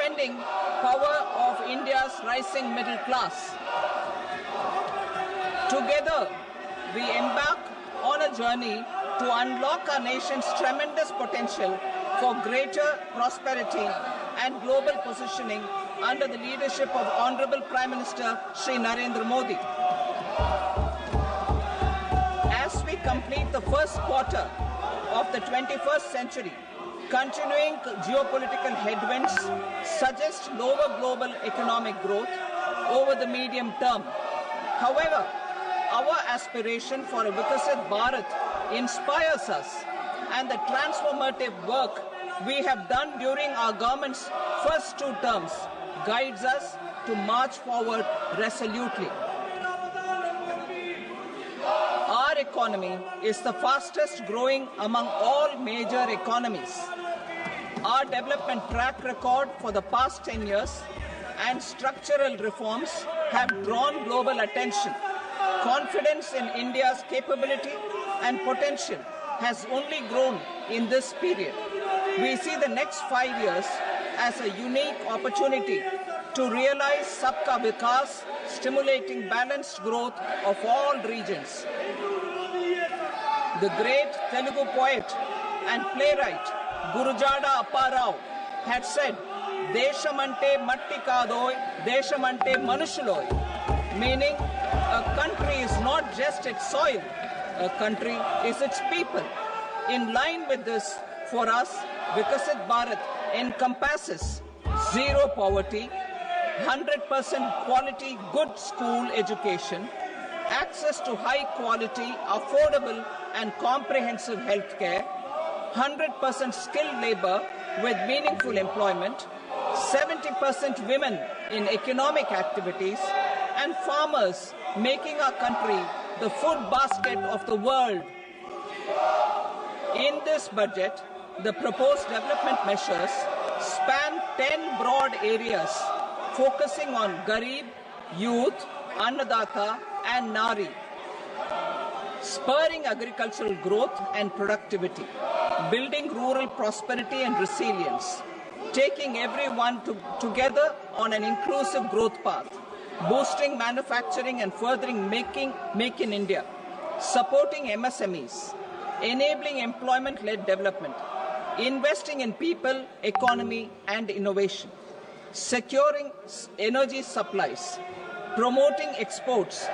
spending power of India's rising middle class. Together, we embark on a journey to unlock our nation's tremendous potential for greater prosperity and global positioning under the leadership of Honorable Prime Minister Shri Narendra Modi. As we complete the first quarter of the 21st century, continuing geopolitical headwinds suggest lower global economic growth over the medium term. However, our aspiration for a Vikasit Bharat inspires us, and the transformative work we have done during our government's first 2 terms guides us to march forward resolutely. Our economy is the fastest growing among all major economies. Our development track record for the past 10 years and structural reforms have drawn global attention. Confidence in India's capability and potential has only grown in this period. We see the next 5 years as a unique opportunity to realize Sabka Vikas, stimulating balanced growth of all regions. The great Telugu poet and playwright Gurujada Apparao had said, "Deshamante matti kadoy, deshamante manushuloy," meaning a country is not just its soil, a country is its people. In line with this, for us, Vikasit Bharat encompasses zero poverty, 100% quality good school education, access to high quality, affordable and comprehensive health care, 100% skilled labor with meaningful employment, 70% women in economic activities, and farmers making our country the food basket of the world. In this budget, the proposed development measures span 10 broad areas, focusing on Garib, youth, Annadata, and Nari, spurring agricultural growth and productivity, building rural prosperity and resilience, taking everyone together on an inclusive growth path, boosting manufacturing and furthering Make in India, supporting MSMEs, enabling employment-led development, investing in people, economy, and innovation, securing energy supplies, promoting exports,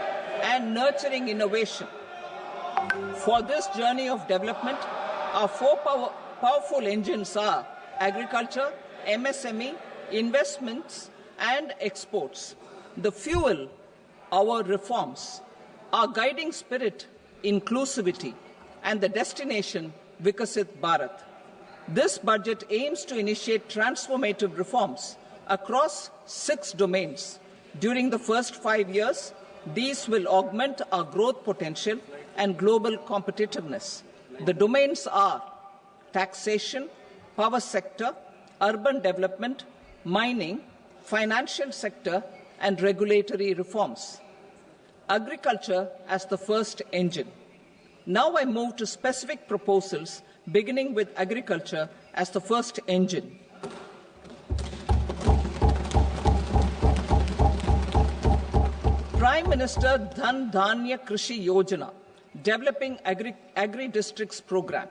and nurturing innovation. For this journey of development, our 4 powerful engines are agriculture, MSME, investments, and exports. The fuel, our reforms, our guiding spirit, inclusivity, and the destination, Vikasit Bharat. This budget aims to initiate transformative reforms across 6 domains. During the first 5 years, these will augment our growth potential and global competitiveness. The domains are taxation, power sector, urban development, mining, financial sector, and regulatory reforms. Agriculture as the first engine. Now I move to specific proposals, beginning with agriculture as the first engine. Prime Minister Dhan Dhanya Krishi Yojana, developing agri-districts program.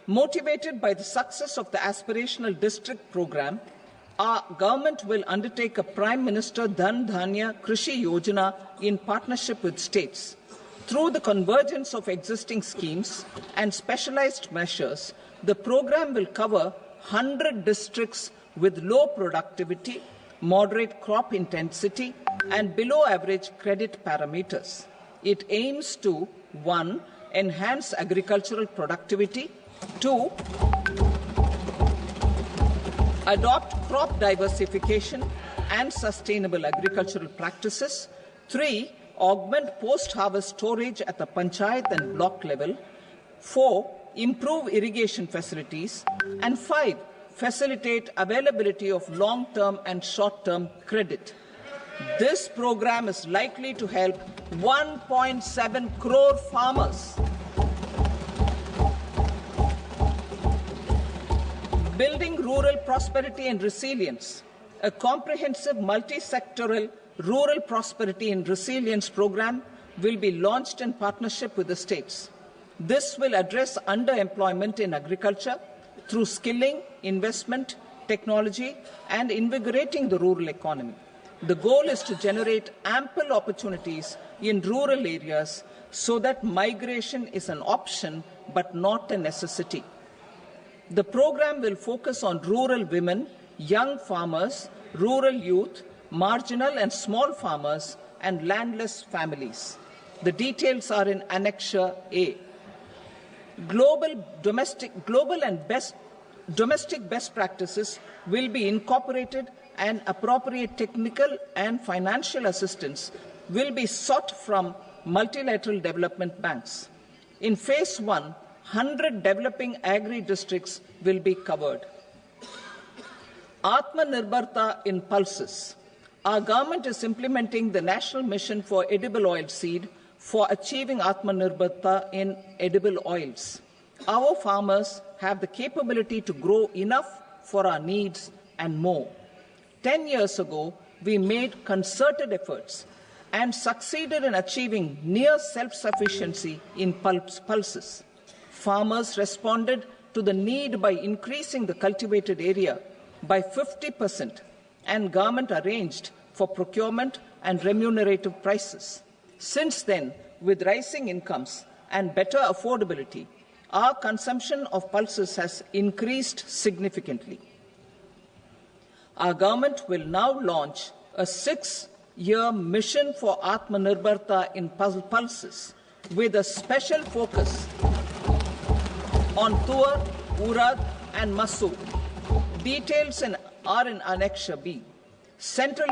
Motivated by the success of the aspirational district program, our government will undertake a Prime Minister Dhan Dhanya Krishi Yojana in partnership with states. Through the convergence of existing schemes and specialized measures, the program will cover 100 districts with low productivity, moderate crop intensity, and below average credit parameters. It aims to 1. Enhance agricultural productivity, 2. Adopt crop diversification and sustainable agricultural practices, 3. Augment post-harvest storage at the panchayat and block level, 4. Improve irrigation facilities, and 5. Facilitate availability of long-term and short-term credit. This program is likely to help 1.7 crore farmers. Building rural prosperity and resilience. A comprehensive multi-sectoral rural prosperity and resilience program will be launched in partnership with the states. This will address underemployment in agriculture through skilling, investment, technology, and invigorating the rural economy. The goal is to generate ample opportunities in rural areas so that migration is an option but not a necessity. The program will focus on rural women, young farmers, rural youth, marginal and small farmers, and landless families. The details are in Annexure A. Domestic best practices will be incorporated, and appropriate technical and financial assistance will be sought from multilateral development banks. In Phase 1, 100 developing agri-districts will be covered. Atmanirbharta in pulses. Our government is implementing the National Mission for Edible Oil Seed for achieving Atmanirbharta in edible oils. Our farmers have the capability to grow enough for our needs and more. 10 years ago, we made concerted efforts and succeeded in achieving near self-sufficiency in pulses. Farmers responded to the need by increasing the cultivated area by 50%, and government arranged for procurement and remunerative prices. Since then, with rising incomes and better affordability, our consumption of pulses has increased significantly. Our government will now launch a 6-year mission for Atmanirbharta in pulses with a special focus on Tuar, Urad and Masoor. Details are in Annexure B. Central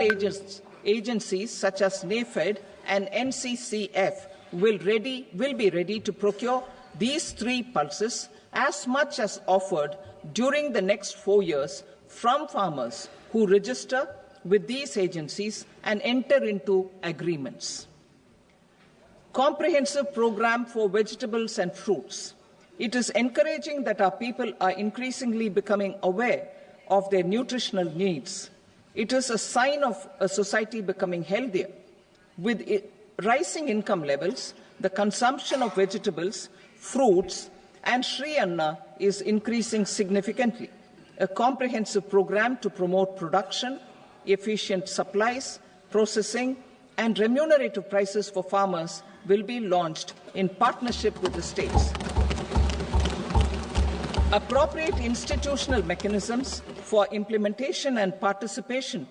agencies such as NAFED and NCCF will be ready to procure these 3 pulses as much as offered during the next 4 years from farmers who register with these agencies and enter into agreements. Comprehensive program for vegetables and fruits. It is encouraging that our people are increasingly becoming aware of their nutritional needs. It is a sign of a society becoming healthier. With rising income levels, the consumption of vegetables, fruits, and Sri Anna is increasing significantly. A comprehensive program to promote production, efficient supplies, processing, and remunerative prices for farmers will be launched in partnership with the states. Appropriate institutional mechanisms for implementation and participation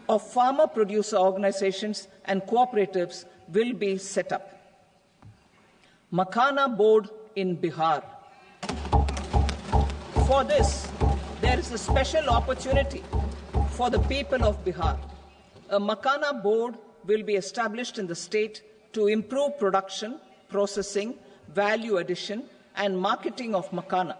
of farmer producer organizations and cooperatives will be set up. Makhana board in Bihar. For this, there is a special opportunity for the people of Bihar. A Makhana board will be established in the state to improve production, processing, value addition, and marketing of makhana.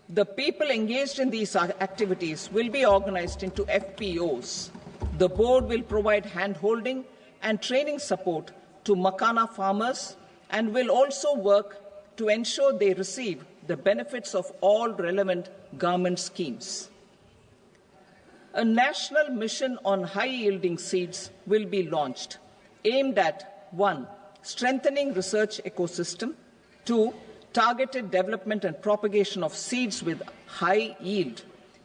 The people engaged in these activities will be organized into FPOs. The board will provide hand-holding and training support to makhana farmers and will also work to ensure they receive the benefits of all relevant government schemes. A national mission on high-yielding seeds will be launched, aimed at 1. Strengthening research ecosystem, 2. Targeted development and propagation of seeds with high yield,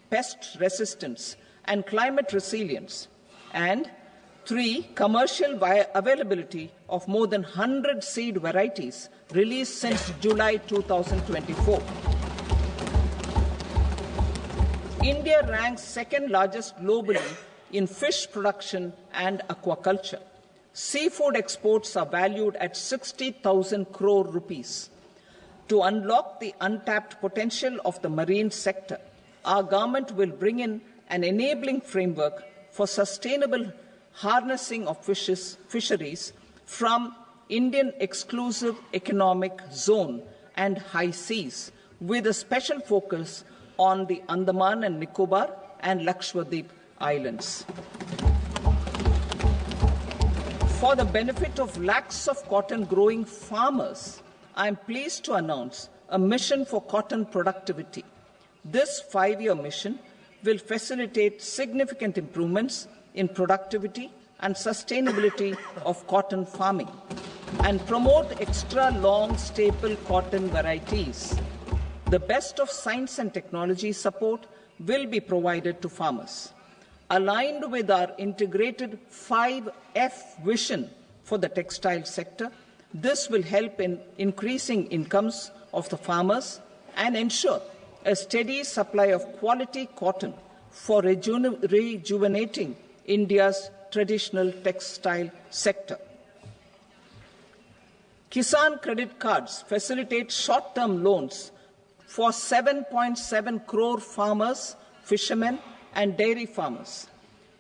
pest resistance, and climate resilience, and 3. Commercial availability of more than 100 seed varieties released since July 2024. India ranks second largest globally in fish production and aquaculture. Seafood exports are valued at 60,000 crore rupees. To unlock the untapped potential of the marine sector, our government will bring in an enabling framework for sustainable harnessing of fisheries from Indian Exclusive Economic Zone and high seas, with a special focus on the Andaman and Nicobar and Lakshadweep Islands. For the benefit of lakhs of cotton growing farmers, I am pleased to announce a mission for cotton productivity. This 5-year mission will facilitate significant improvements in productivity and sustainability of cotton farming and promote extra long staple cotton varieties. The best of science and technology support will be provided to farmers. Aligned with our integrated 5F vision for the textile sector, this will help in increasing incomes of the farmers and ensure a steady supply of quality cotton for rejuvenating India's traditional textile sector. Kisan credit cards facilitate short-term loans for 7.7 crore farmers, fishermen, and dairy farmers.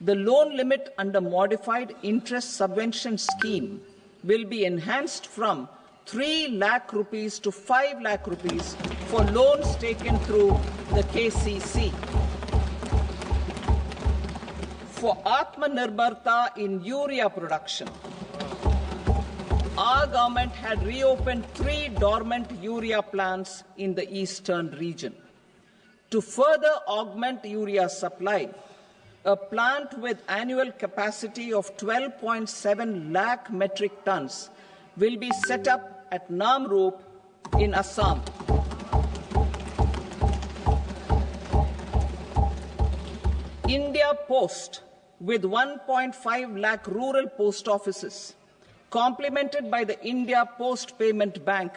The loan limit under modified interest subvention scheme will be enhanced from 3 lakh rupees to 5 lakh rupees for loans taken through the KCC. For Atmanirbharta in urea production, our government had reopened 3 dormant urea plants in the eastern region. To further augment urea supply, a plant with annual capacity of 12.7 lakh metric tons will be set up at Namrup in Assam. India Post, with 1.5 lakh rural post offices, complemented by the India Post Payment Bank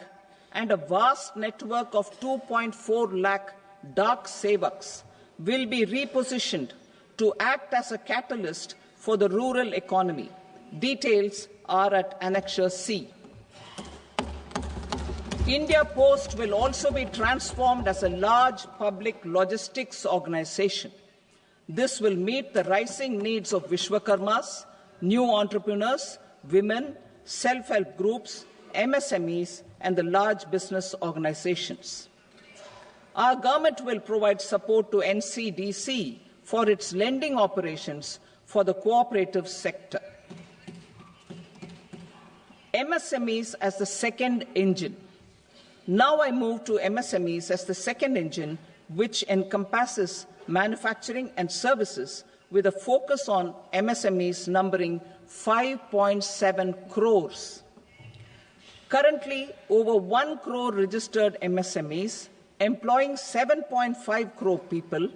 and a vast network of 2.4 lakh Dak Sevaks, will be repositioned to act as a catalyst for the rural economy. Details are at Annexure C. India Post will also be transformed as a large public logistics organization. This will meet the rising needs of Vishwakarmas, new entrepreneurs, women, self-help groups, MSMEs, and the large business organizations. Our government will provide support to NCDC for its lending operations for the cooperative sector. MSMEs as the second engine. Now I move to MSMEs as the second engine, which encompasses manufacturing and services with a focus on MSMEs numbering 5.7 crores. Currently, over 1 crore registered MSMEs, employing 7.5 crore people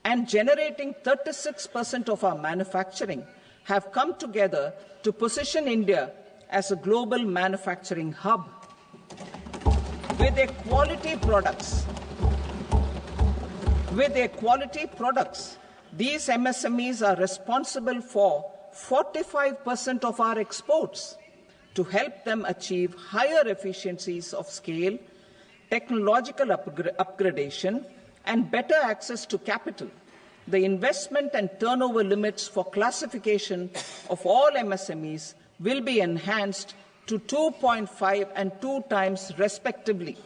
and generating 36% of our manufacturing, have come together to position India as a global manufacturing hub. With their quality products, these MSMEs are responsible for 45% of our exports. To help them achieve higher efficiencies of scale, technological upgradation, and better access to capital, the investment and turnover limits for classification of all MSMEs will be enhanced to 2.5 and 2 times respectively.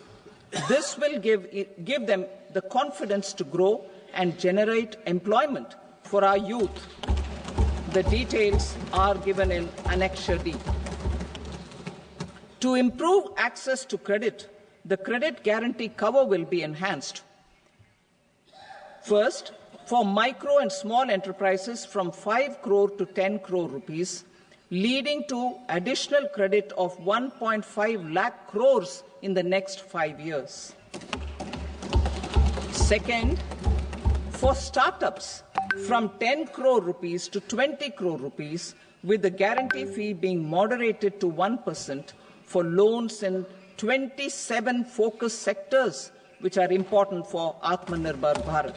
This will give them the confidence to grow and generate employment for our youth. The details are given in Annexure D. To improve access to credit, the credit guarantee cover will be enhanced. First, for micro and small enterprises from 5 crore to 10 crore rupees, leading to additional credit of 1.5 lakh crores in the next 5 years. Second, for startups from 10 crore rupees to 20 crore rupees, with the guarantee fee being moderated to 1% for loans in 27 focus sectors which are important for Atmanirbhar Bharat.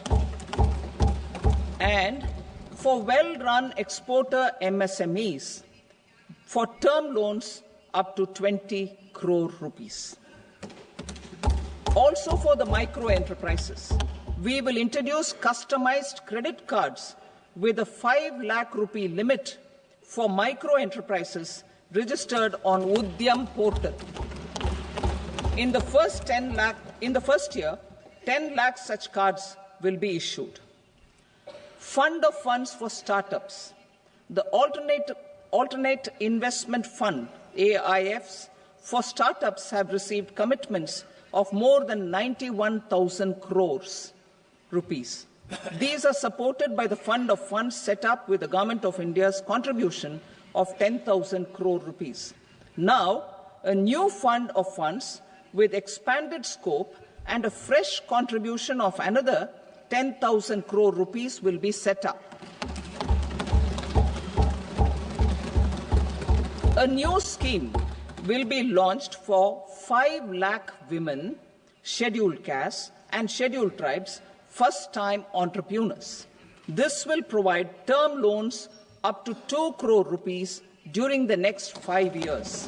And for well-run exporter MSMEs, for term loans up to 20 crore rupees. Also for the micro enterprises, we will introduce customized credit cards with a 5 lakh rupee limit for micro enterprises registered on Udyam portal. In the first year, 10 lakh such cards will be issued. Fund of funds for startups. The Alternate Investment Fund, AIFs, for startups have received commitments of more than 91,000 crores. rupees. These are supported by the fund of funds set up with the Government of India's contribution of 10,000 crore rupees. Now, a new fund of funds with expanded scope and a fresh contribution of another 10,000 crore rupees will be set up. A new scheme will be launched for 5 lakh women, scheduled castes and scheduled tribes, first-time entrepreneurs. This will provide term loans up to 2 crore rupees during the next 5 years.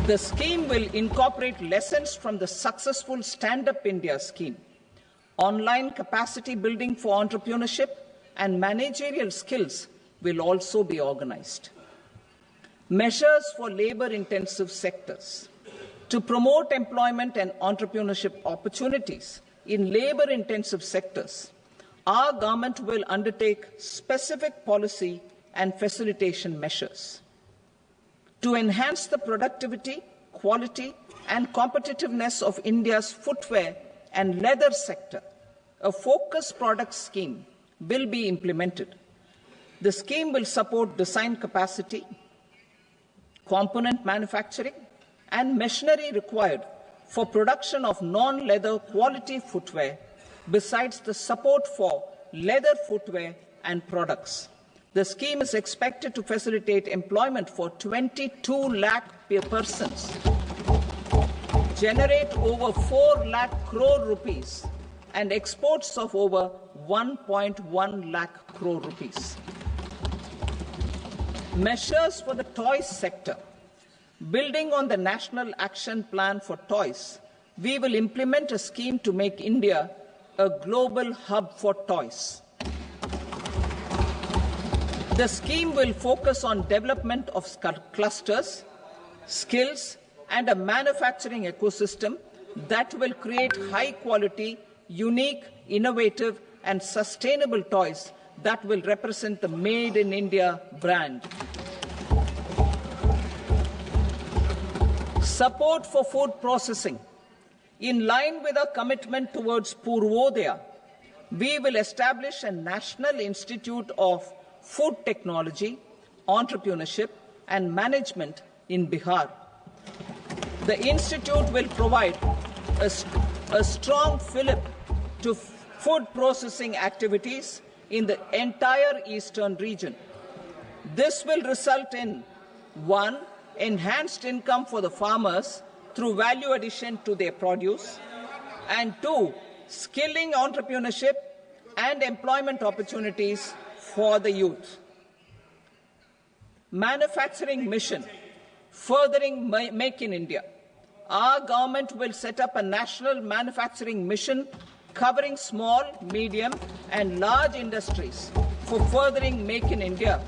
The scheme will incorporate lessons from the successful Stand Up India scheme. Online capacity building for entrepreneurship and managerial skills will also be organized. Measures for labor-intensive sectors. To promote employment and entrepreneurship opportunities in labor-intensive sectors, our government will undertake specific policy and facilitation measures. To enhance the productivity, quality, and competitiveness of India's footwear and leather sector, a focused product scheme will be implemented. The scheme will support design capacity, component manufacturing, and machinery required for production of non-leather quality footwear, besides the support for leather footwear and products. The scheme is expected to facilitate employment for 22 lakh persons, generate over 4 lakh crore rupees, and exports of over 1.1 lakh crore rupees. Measures for the toys sector. Building on the National Action Plan for Toys, we will implement a scheme to make India a global hub for toys. The scheme will focus on development of clusters, skills, and a manufacturing ecosystem that will create high-quality, unique, innovative, and sustainable toys that will represent the Made in India brand. Support for food processing. In line with our commitment towards Purvodaya, we will establish a National Institute of Food Technology, Entrepreneurship and Management in Bihar. The institute will provide a strong fillip to food processing activities in the entire eastern region. This will result in 1. Enhanced income for the farmers through value addition to their produce, and 2. Skilling entrepreneurship and employment opportunities for the youth. Manufacturing mission, furthering Make in India. Our government will set up a national manufacturing mission covering small, medium, and large industries for furthering Make in India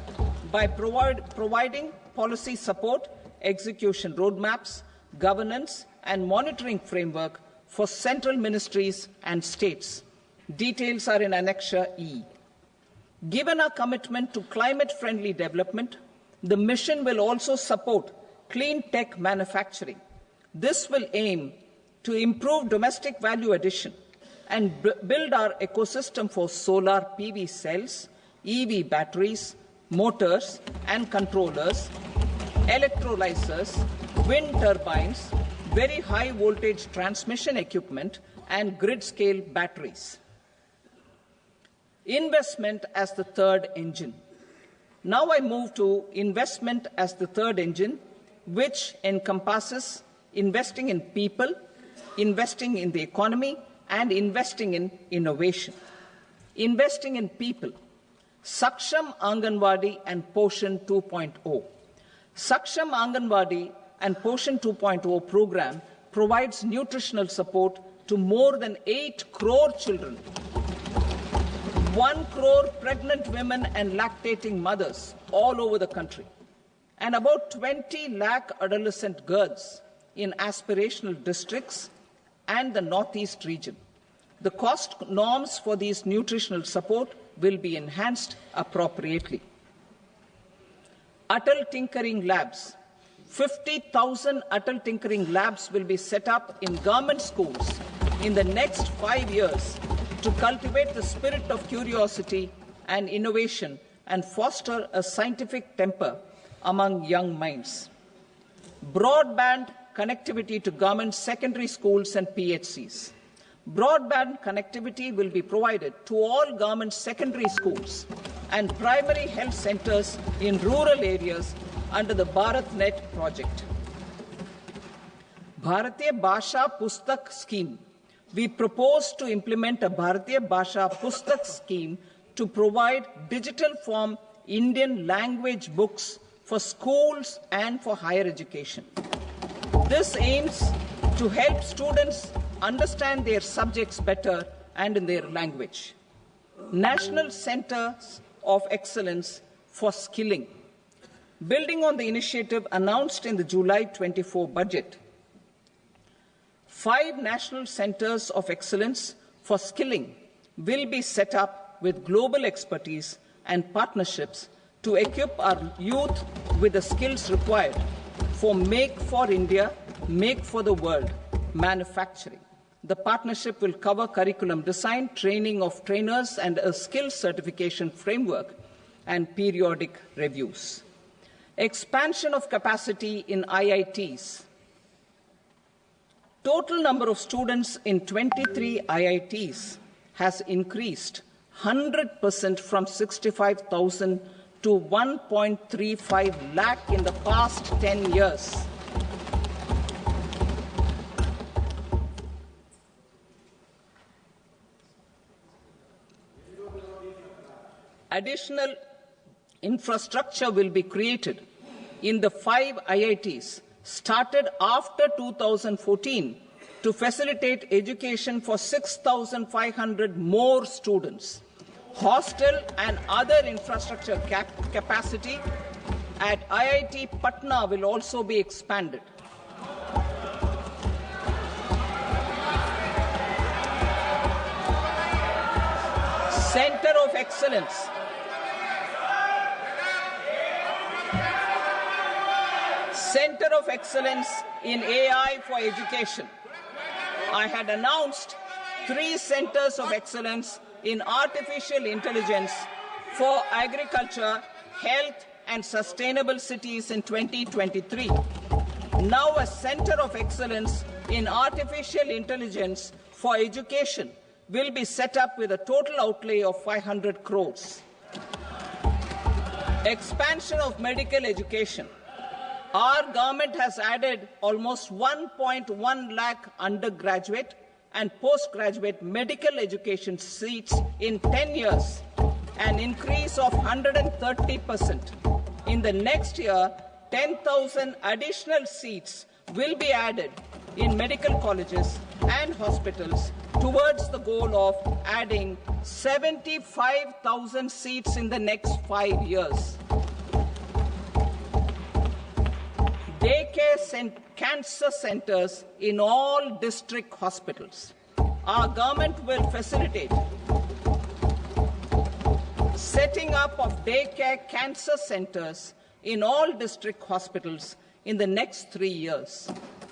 by providing policy support, execution roadmaps, governance, and monitoring framework for central ministries and states. Details are in Annexure E. Given our commitment to climate-friendly development, the mission will also support clean tech manufacturing. This will aim to improve domestic value addition and build our ecosystem for solar PV cells, EV batteries, motors and controllers, electrolyzers, wind turbines, very high voltage transmission equipment, and grid-scale batteries. Investment as the third engine. Now I move to investment as the third engine, which encompasses investing in people, investing in the economy, and investing in innovation. Investing in people. Saksham Anganwadi and Poshan 2.0. Saksham Anganwadi and Poshan 2.0 program provides nutritional support to more than 8 crore children, 1 crore pregnant women and lactating mothers all over the country, and about 20 lakh adolescent girls in aspirational districts and the Northeast region. The cost norms for these nutritional support will be enhanced appropriately. Atal Tinkering Labs. 50,000 Atal Tinkering Labs will be set up in government schools in the next 5 years to cultivate the spirit of curiosity and innovation and foster a scientific temper among young minds. Broadband connectivity to government secondary schools and PHCs. Broadband connectivity will be provided to all government secondary schools and primary health centers in rural areas under the BharatNet project. Bharatiya Bhasha Pustak scheme. We propose to implement a Bharatiya Bhasha Pustak scheme to provide digital form Indian language books for schools and for higher education. This aims to help students understand their subjects better and in their language. National Centers of Excellence for Skilling. Building on the initiative announced in the July 24 budget, 5 national centers of excellence for skilling will be set up with global expertise and partnerships to equip our youth with the skills required for Make for India, Make for the World manufacturing. The partnership will cover curriculum design, training of trainers, and a skills certification framework and periodic reviews. Expansion of capacity in IITs. Total number of students in 23 IITs has increased 100% from 65,000 to 1.35 lakh in the past 10 years. Additional infrastructure will be created in the 5 IITs started after 2014 to facilitate education for 6,500 more students. Hostel and other infrastructure capacity at IIT Patna will also be expanded. Center of Excellence. Center of Excellence in AI for Education. I had announced 3 centers of excellence in artificial intelligence for agriculture, health, and sustainable cities in 2023. Now a center of excellence in artificial intelligence for education will be set up with a total outlay of 500 crores. Expansion of medical education. Our government has added almost 1.1 lakh undergraduate and postgraduate medical education seats in 10 years, an increase of 130%. In the next year, 10,000 additional seats will be added in medical colleges and hospitals towards the goal of adding 75,000 seats in the next 5 years. Daycare cancer centers in all district hospitals. Our government will facilitate setting up of daycare cancer centers in all district hospitals in the next 3 years.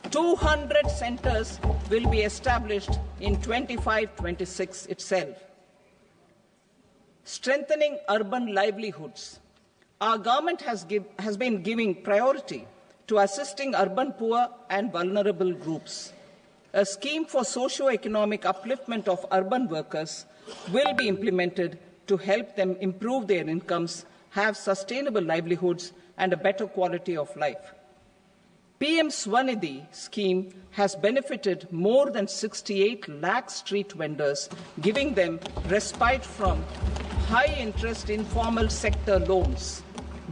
200 centers will be established in 25-26 itself. Strengthening urban livelihoods. Our government has been giving priority to assisting urban poor and vulnerable groups. A scheme for socio-economic upliftment of urban workers will be implemented to help them improve their incomes, have sustainable livelihoods, and a better quality of life. PM Swanidhi scheme has benefited more than 68 lakh street vendors, giving them respite from high-interest informal sector loans.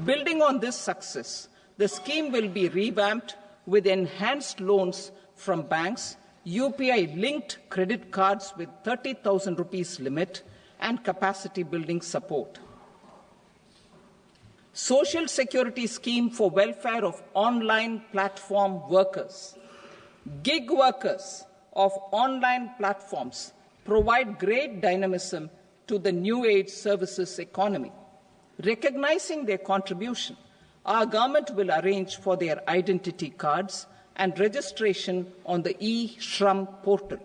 Building on this success, the scheme will be revamped with enhanced loans from banks, UPI-linked credit cards with 30,000 rupees limit, and capacity building support. Social Security scheme for welfare of online platform workers. Gig workers of online platforms provide great dynamism to the new age services economy. Recognizing their contribution, our government will arrange for their identity cards and registration on the e-Shram portal.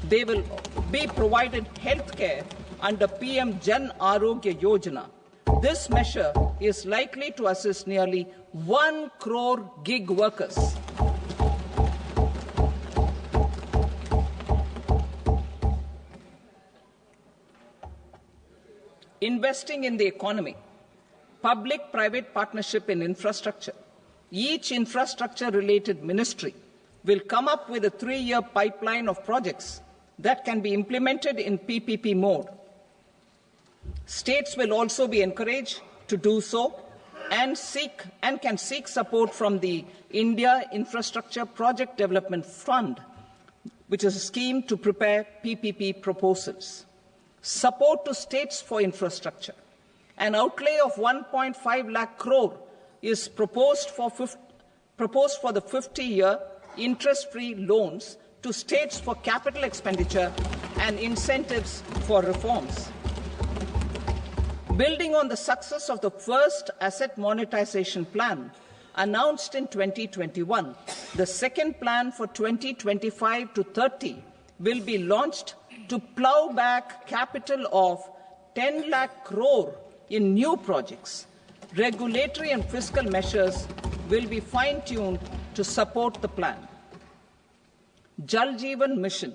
They will be provided health care under PM Jan Arogya Yojana. This measure is likely to assist nearly 1 crore gig workers. Investing in the economy, public-private partnership in infrastructure. Each infrastructure-related ministry will come up with a 3-year pipeline of projects that can be implemented in PPP mode. States will also be encouraged to do so and can seek support from the India Infrastructure Project Development Fund, which is a scheme to prepare PPP proposals. Support to states for infrastructure. An outlay of 1.5 lakh crore is proposed for the 50-year interest-free loans to states for capital expenditure and incentives for reforms. Building on the success of the first asset monetization plan announced in 2021, the second plan for 2025 to 30 will be launched to plough back capital of 10 lakh crore in new projects. Regulatory and fiscal measures will be fine-tuned to support the plan. Jal Jeevan Mission.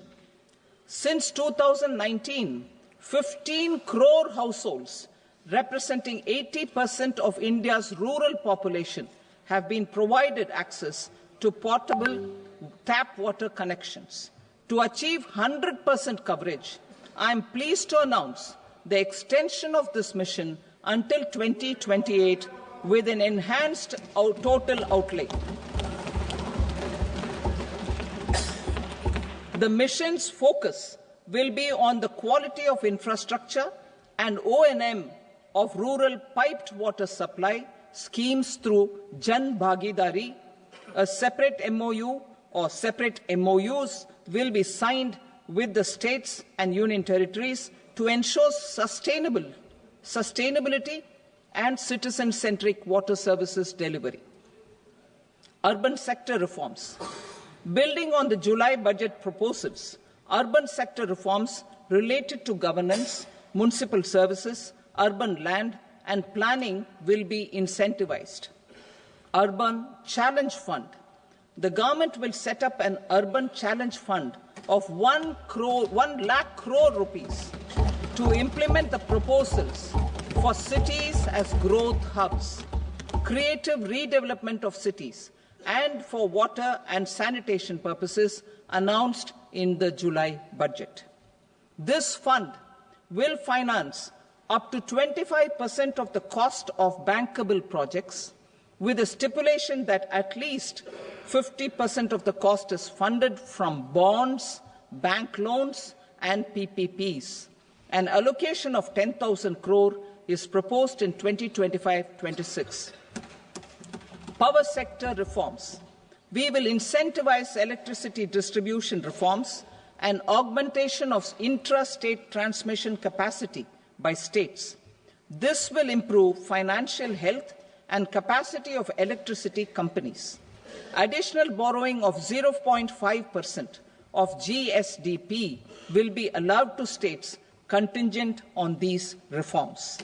Since 2019, 15 crore households, representing 80% of India's rural population, have been provided access to portable tap water connections. To achieve 100% coverage, I am pleased to announce the extension of this mission until 2028 with an enhanced total outlay. The mission's focus will be on the quality of infrastructure and O&M of rural piped water supply schemes through Jan Bhagidari. A separate MOU or separate MOUs will be signed with the states and union territories to ensure sustainability and citizen-centric water services delivery. Urban sector reforms. Building on the July budget proposals, urban sector reforms related to governance, municipal services, urban land and planning will be incentivized. Urban Challenge Fund. The government will set up an urban challenge fund of 1 lakh crore rupees to implement the proposals for cities as growth hubs, creative redevelopment of cities, and for water and sanitation purposes announced in the July budget. This fund will finance up to 25% of the cost of bankable projects, with a stipulation that at least 50% of the cost is funded from bonds, bank loans, and PPPs. An allocation of 10,000 crore is proposed in 2025-26. Power sector reforms. We will incentivize electricity distribution reforms and augmentation of intra-state transmission capacity by states. This will improve financial health and capacity of electricity companies. Additional borrowing of 0.5% of GSDP will be allowed to states contingent on these reforms.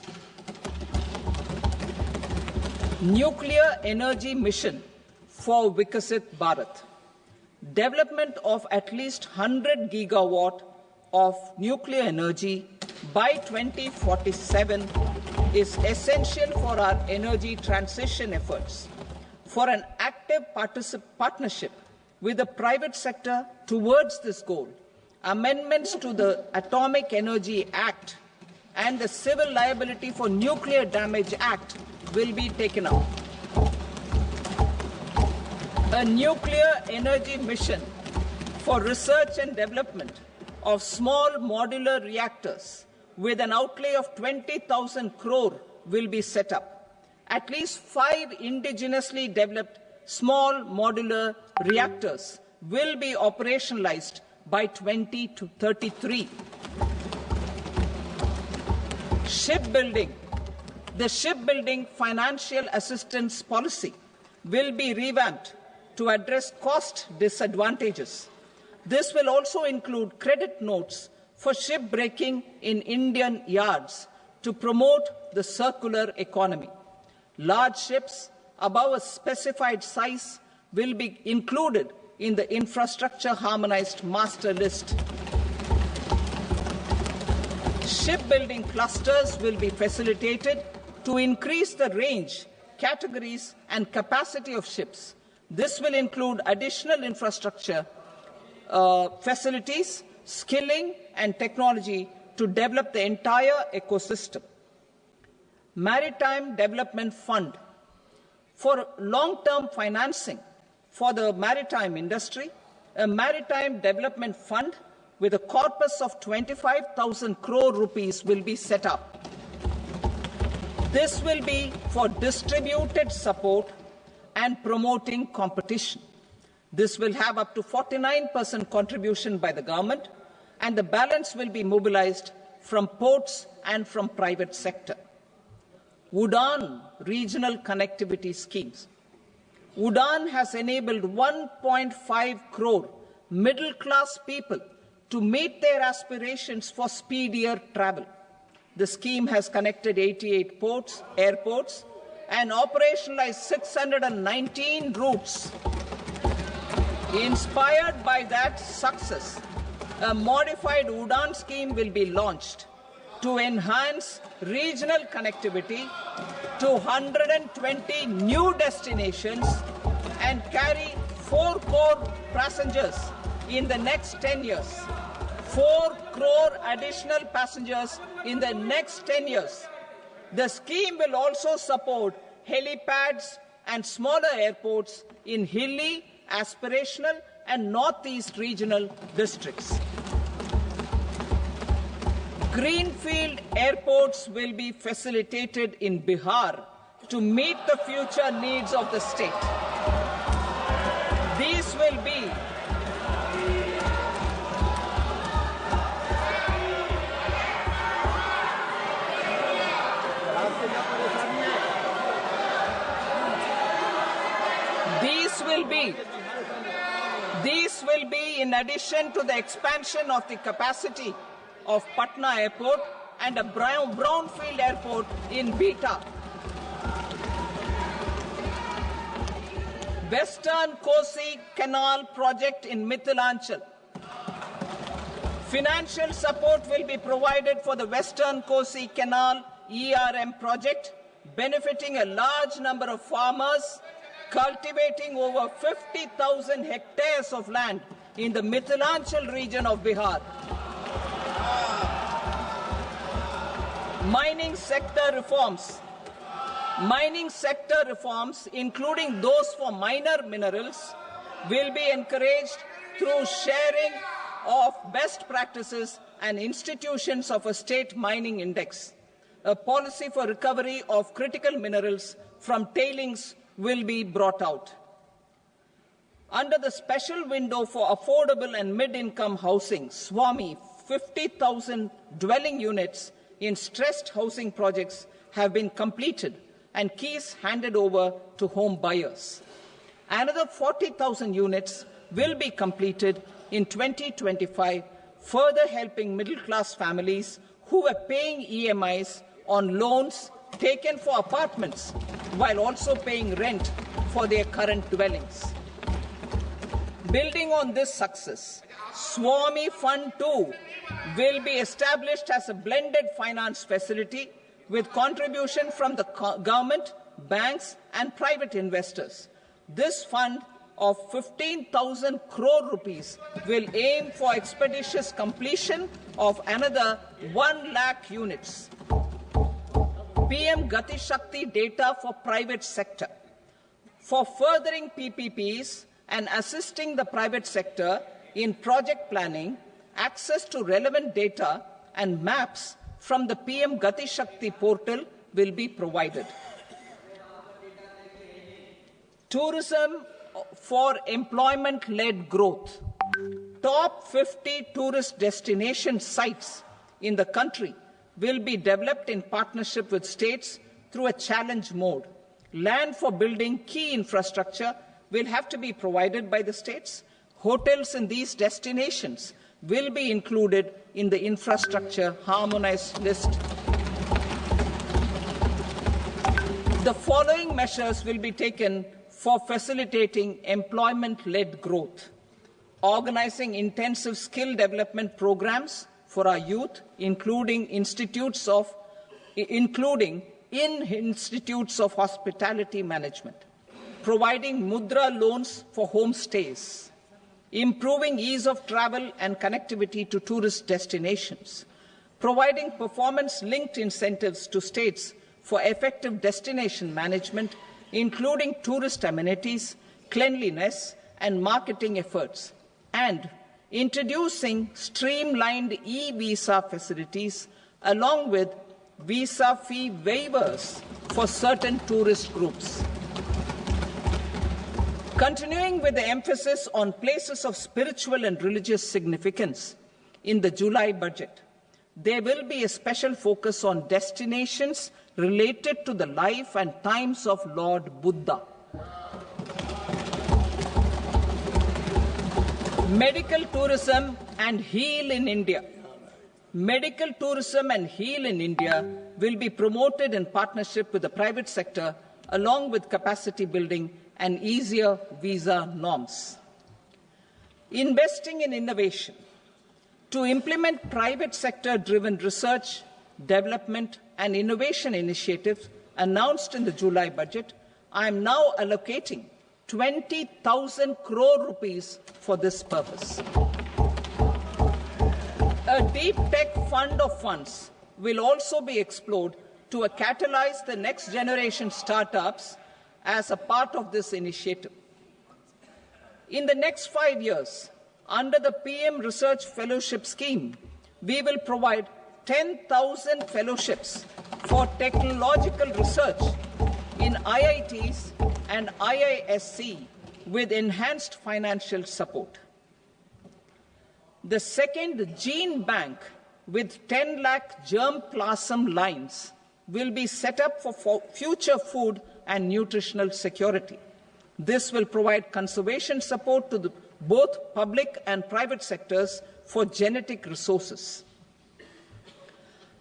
Nuclear energy mission for Vikasit Bharat. Development of at least 100 gigawatt of nuclear energy by 2047 is essential for our energy transition efforts. For an active partnership with the private sector towards this goal, amendments to the Atomic Energy Act and the Civil Liability for Nuclear Damage Act will be taken up. A nuclear energy mission for research and development of small modular reactors with an outlay of 20,000 crore will be set up. At least 5 indigenously developed small modular reactors will be operationalized by 2033. Shipbuilding. The shipbuilding financial assistance policy will be revamped to address cost disadvantages. This will also include credit notes for shipbreaking in Indian yards to promote the circular economy. Large ships above a specified size will be included in the infrastructure harmonized master list. Shipbuilding clusters will be facilitated to increase the range, categories and capacity of ships. This will include additional infrastructure, facilities, skilling and technology to develop the entire ecosystem. Maritime Development Fund. For long-term financing for the maritime industry, a Maritime Development Fund with a corpus of 25,000 crore rupees will be set up. This will be for distributed support and promoting competition. This will have up to 49% contribution by the government, and the balance will be mobilized from ports and from private sector. UDAN regional connectivity schemes. UDAN has enabled 1.5 crore middle-class people to meet their aspirations for speedier travel. The scheme has connected 88 airports, and operationalized 619 routes. Inspired by that success, a modified UDAN scheme will be launched to enhance regional connectivity to 120 new destinations and carry 4 crore passengers in the next 10 years. 4 crore additional passengers in the next 10 years. The scheme will also support helipads and smaller airports in hilly, aspirational and northeast regional districts. Greenfield airports will be facilitated in Bihar to meet the future needs of the state. These will be in addition to the expansion of the capacity of Patna Airport and a brownfield airport in Beta. Western Kosi Canal project in Mithilanchal. Financial support will be provided for the Western Kosi Canal ERM project, benefiting a large number of farmers cultivating over 50,000 hectares of land in the Mithilanchal region of Bihar. Mining sector reforms. Mining sector reforms, including those for minor minerals, will be encouraged through sharing of best practices and institutions of a state mining index. A policy for recovery of critical minerals from tailings will be brought out. Under the special window for affordable and mid-income housing, SWAMI, 50,000 dwelling units in stressed housing projects have been completed and keys handed over to home buyers. Another 40,000 units will be completed in 2025, further helping middle-class families who were paying EMIs on loans taken for apartments while also paying rent for their current dwellings. Building on this success, SWAMI Fund 2 will be established as a blended finance facility with contribution from the government, banks and private investors. This fund of 15,000 crore rupees will aim for expeditious completion of another 1 lakh units. PM Gati Shakti data for private sector. For furthering PPPs and assisting the private sector in project planning, access to relevant data and maps from the PM Gati Shakti portal will be provided. Tourism for employment-led growth. Top 50 tourist destination sites in the country will be developed in partnership with states through a challenge mode. Land for building key infrastructure will have to be provided by the states. Hotels in these destinations will be included in the infrastructure harmonized list. The following measures will be taken for facilitating employment-led growth: organizing intensive skill development programs for our youth, including in institutes of hospitality management, providing mudra loans for homestays, improving ease of travel and connectivity to tourist destinations, providing performance-linked incentives to states for effective destination management, including tourist amenities, cleanliness, and marketing efforts, and introducing streamlined e-visa facilities along with visa fee waivers for certain tourist groups. Continuing with the emphasis on places of spiritual and religious significance, in the July budget, there will be a special focus on destinations related to the life and times of Lord Buddha. Medical tourism and Heal in India. Medical tourism and Heal in India will be promoted in partnership with the private sector, along with capacity building and easier visa norms. Investing in innovation. To implement private sector-driven research, development, and innovation initiatives announced in the July budget, I am now allocating 20,000 crore rupees for this purpose. A deep tech fund of funds will also be explored to catalyze the next generation startups as a part of this initiative. In the next 5 years, under the PM Research Fellowship Scheme, we will provide 10,000 fellowships for technological research in IITs and IISc with enhanced financial support. The second gene bank with 10 lakh germplasm lines will be set up for future food and nutritional security. This will provide conservation support to both public and private sectors for genetic resources.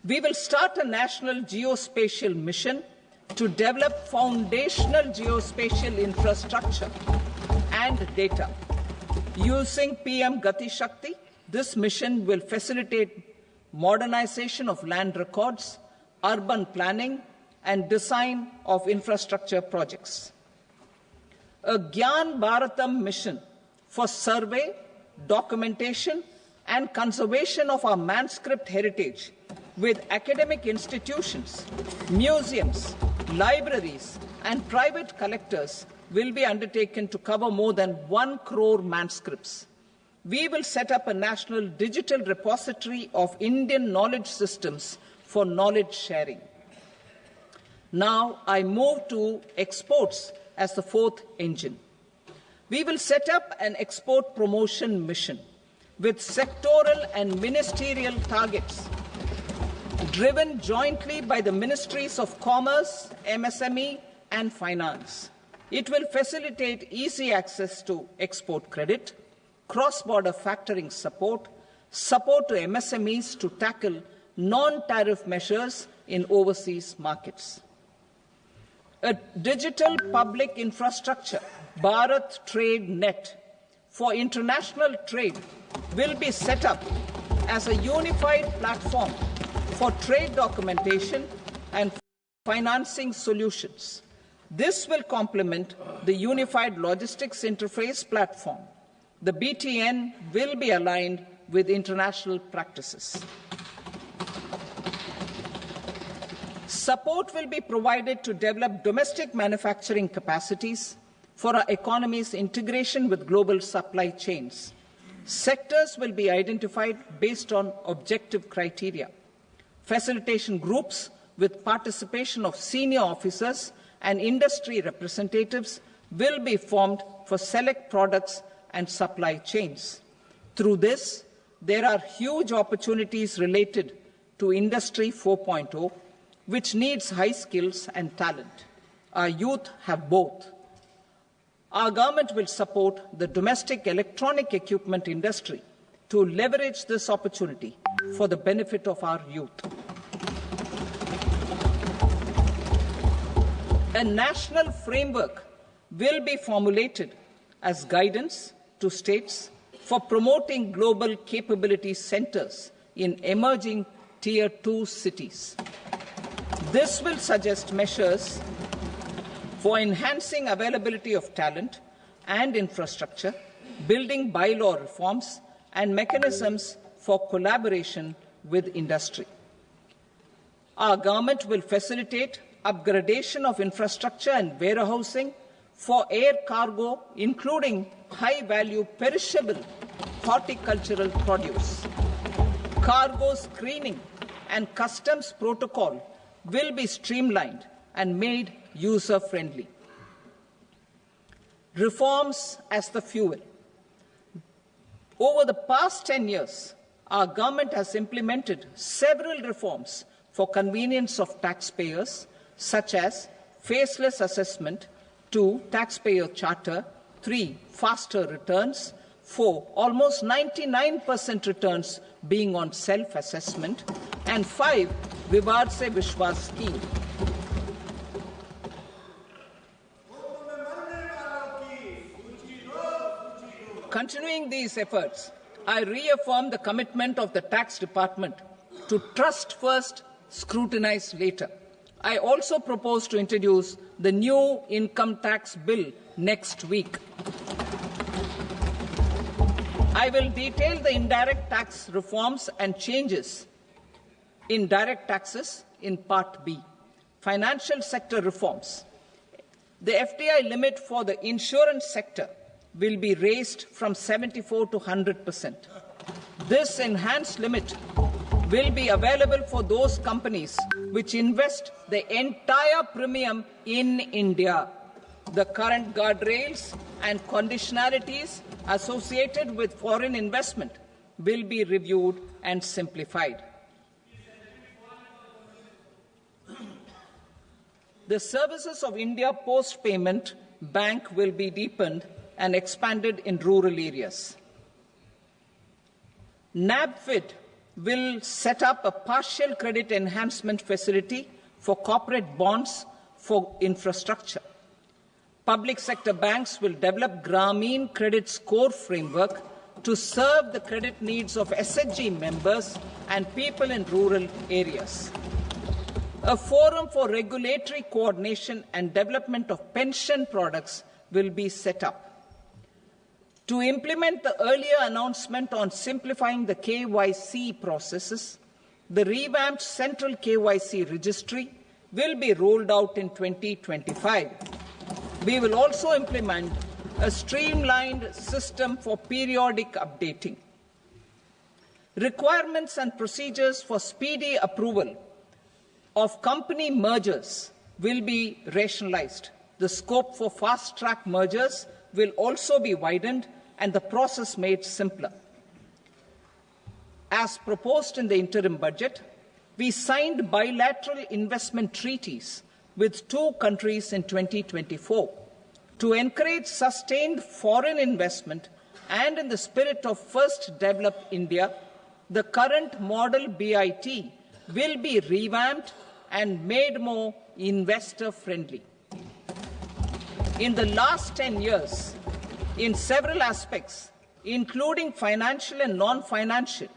We will start a national geospatial mission to develop foundational geospatial infrastructure and data. Using PM Gati Shakti, this mission will facilitate modernization of land records, urban planning, and design of infrastructure projects. A Gyan Bharatam mission for survey, documentation, and conservation of our manuscript heritage with academic institutions, museums, libraries, and private collectors will be undertaken to cover more than 1 crore manuscripts. We will set up a national digital repository of Indian knowledge systems for knowledge sharing. Now I move to exports as the fourth engine. We will set up an export promotion mission with sectoral and ministerial targets driven jointly by the Ministries of Commerce, MSME, and Finance. It will facilitate easy access to export credit, cross-border factoring support, support to MSMEs to tackle non-tariff measures in overseas markets. A digital public infrastructure, Bharat Trade Net, for international trade will be set up as a unified platform for trade documentation and financing solutions. This will complement the Unified Logistics Interface platform. The BTN will be aligned with international practices. Support will be provided to develop domestic manufacturing capacities for our economy's integration with global supply chains. Sectors will be identified based on objective criteria. Facilitation groups with participation of senior officers and industry representatives will be formed for select products and supply chains. Through this, there are huge opportunities related to Industry 4.0, which needs high skills and talent. Our youth have both. Our government will support the domestic electronic equipment industry to leverage this opportunity for the benefit of our youth. A national framework will be formulated as guidance to states for promoting global capability centers in emerging Tier 2 cities. This will suggest measures for enhancing availability of talent and infrastructure, building bylaw reforms, and mechanisms for collaboration with industry. Our government will facilitate upgradation of infrastructure and warehousing for air cargo, including high-value perishable horticultural produce. Cargo screening and customs protocol will be streamlined and made user-friendly. Reforms as the fuel. Over the past 10 years, our government has implemented several reforms for convenience of taxpayers, such as faceless assessment, 2, taxpayer charter, 3, faster returns, 4, almost 99% returns being on self-assessment, and 5, Vivad Se Vishwas scheme. Continuing these efforts, I reaffirm the commitment of the Tax Department to trust first, scrutinize later. I also propose to introduce the new income tax bill next week. I will detail the indirect tax reforms and changes in direct taxes in Part B. Financial sector reforms. The FDI limit for the insurance sector will be raised from 74 to 100%. This enhanced limit will be available for those companies which invest the entire premium in India. The current guardrails and conditionalities associated with foreign investment will be reviewed and simplified. The services of India Post Payment Bank will be deepened and expanded in rural areas. NABFID will set up a partial credit enhancement facility for corporate bonds for infrastructure. Public sector banks will develop Grameen Credit Score framework to serve the credit needs of SHG members and people in rural areas. A forum for regulatory coordination and development of pension products will be set up. To implement the earlier announcement on simplifying the KYC processes, the revamped Central KYC Registry will be rolled out in 2025. We will also implement a streamlined system for periodic updating. Requirements and procedures for speedy approval of company mergers will be rationalized. The scope for fast-track mergers will also be widened and the process made simpler. As proposed in the interim budget, we signed bilateral investment treaties with 2 countries in 2024 to encourage sustained foreign investment, and in the spirit of First Develop India, the current model BIT will be revamped and made more investor-friendly. In the last 10 years, in several aspects, including financial and non-financial,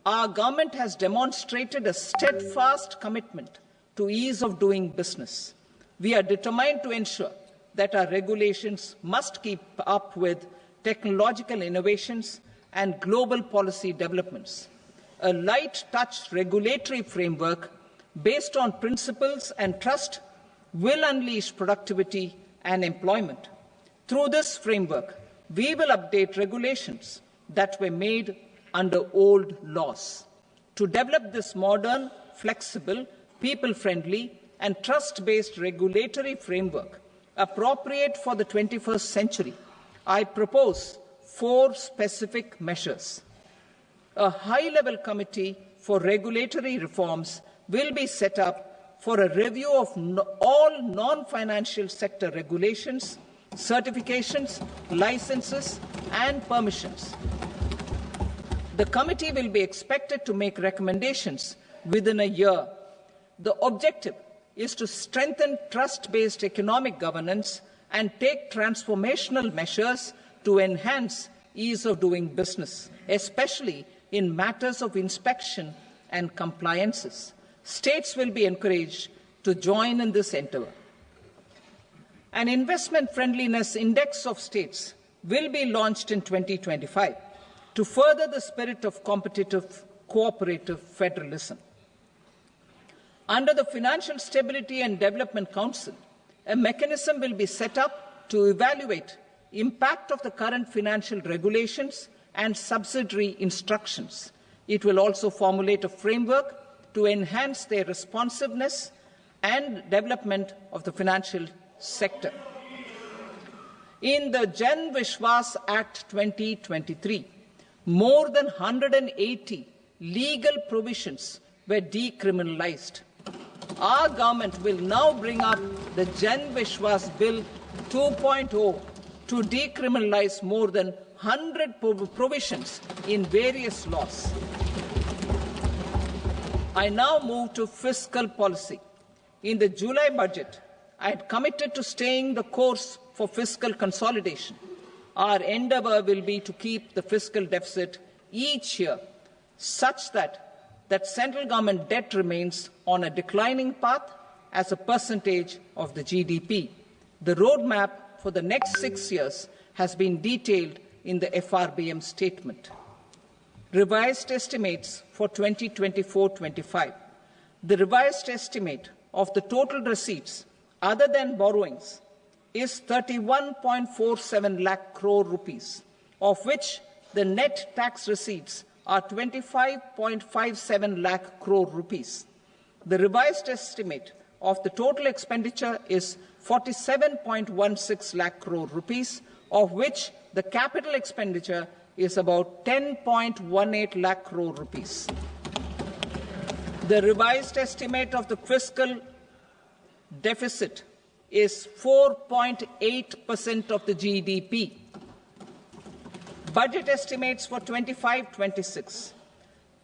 our government has demonstrated a steadfast commitment to ease of doing business. We are determined to ensure that our regulations must keep up with technological innovations and global policy developments. A light-touch regulatory framework based on principles and trust will unleash productivity and employment. Through this framework, we will update regulations that were made under old laws. To develop this modern, flexible, people-friendly and trust-based regulatory framework appropriate for the 21st century, I propose 4 specific measures. A high-level committee for regulatory reforms will be set up for a review of all non-financial sector regulations certifications, licenses, and permissions. The committee will be expected to make recommendations within a year. The objective is to strengthen trust-based economic governance and take transformational measures to enhance ease of doing business, especially in matters of inspection and compliances. States will be encouraged to join in this endeavour. An investment friendliness index of states will be launched in 2025 to further the spirit of competitive, cooperative federalism. Under the Financial Stability and Development Council, a mechanism will be set up to evaluate impact of the current financial regulations and subsidiary instructions. It will also formulate a framework to enhance their responsiveness and development of the financial sector. In the Jan Vishwas Act 2023, more than 180 legal provisions were decriminalized. Our government will now bring up the Jan Vishwas Bill 2.0 to decriminalize more than 100 provisions in various laws. I now move to fiscal policy. In the July budget, I had committed to staying the course for fiscal consolidation. Our endeavour will be to keep the fiscal deficit each year such that central government debt remains on a declining path as a percentage of the GDP. The roadmap for the next 6 years has been detailed in the FRBM statement. Revised estimates for 2024-25. The revised estimate of the total receipts other than borrowings is 31.47 lakh crore rupees, of which the net tax receipts are 25.57 lakh crore rupees. The revised estimate of the total expenditure is 47.16 lakh crore rupees, of which the capital expenditure is about 10.18 lakh crore rupees. The revised estimate of the fiscal deficit is 4.8% of the GDP. Budget estimates for 25-26.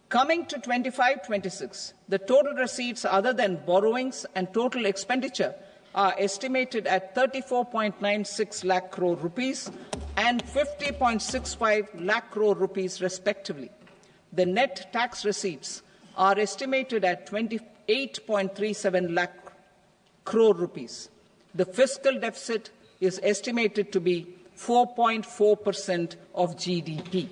Coming to 25-26, the total receipts other than borrowings and total expenditure are estimated at 34.96 lakh crore rupees and 50.65 lakh crore rupees respectively. The net tax receipts are estimated at 28.37 lakh crore rupees. The fiscal deficit is estimated to be 4.4% of GDP.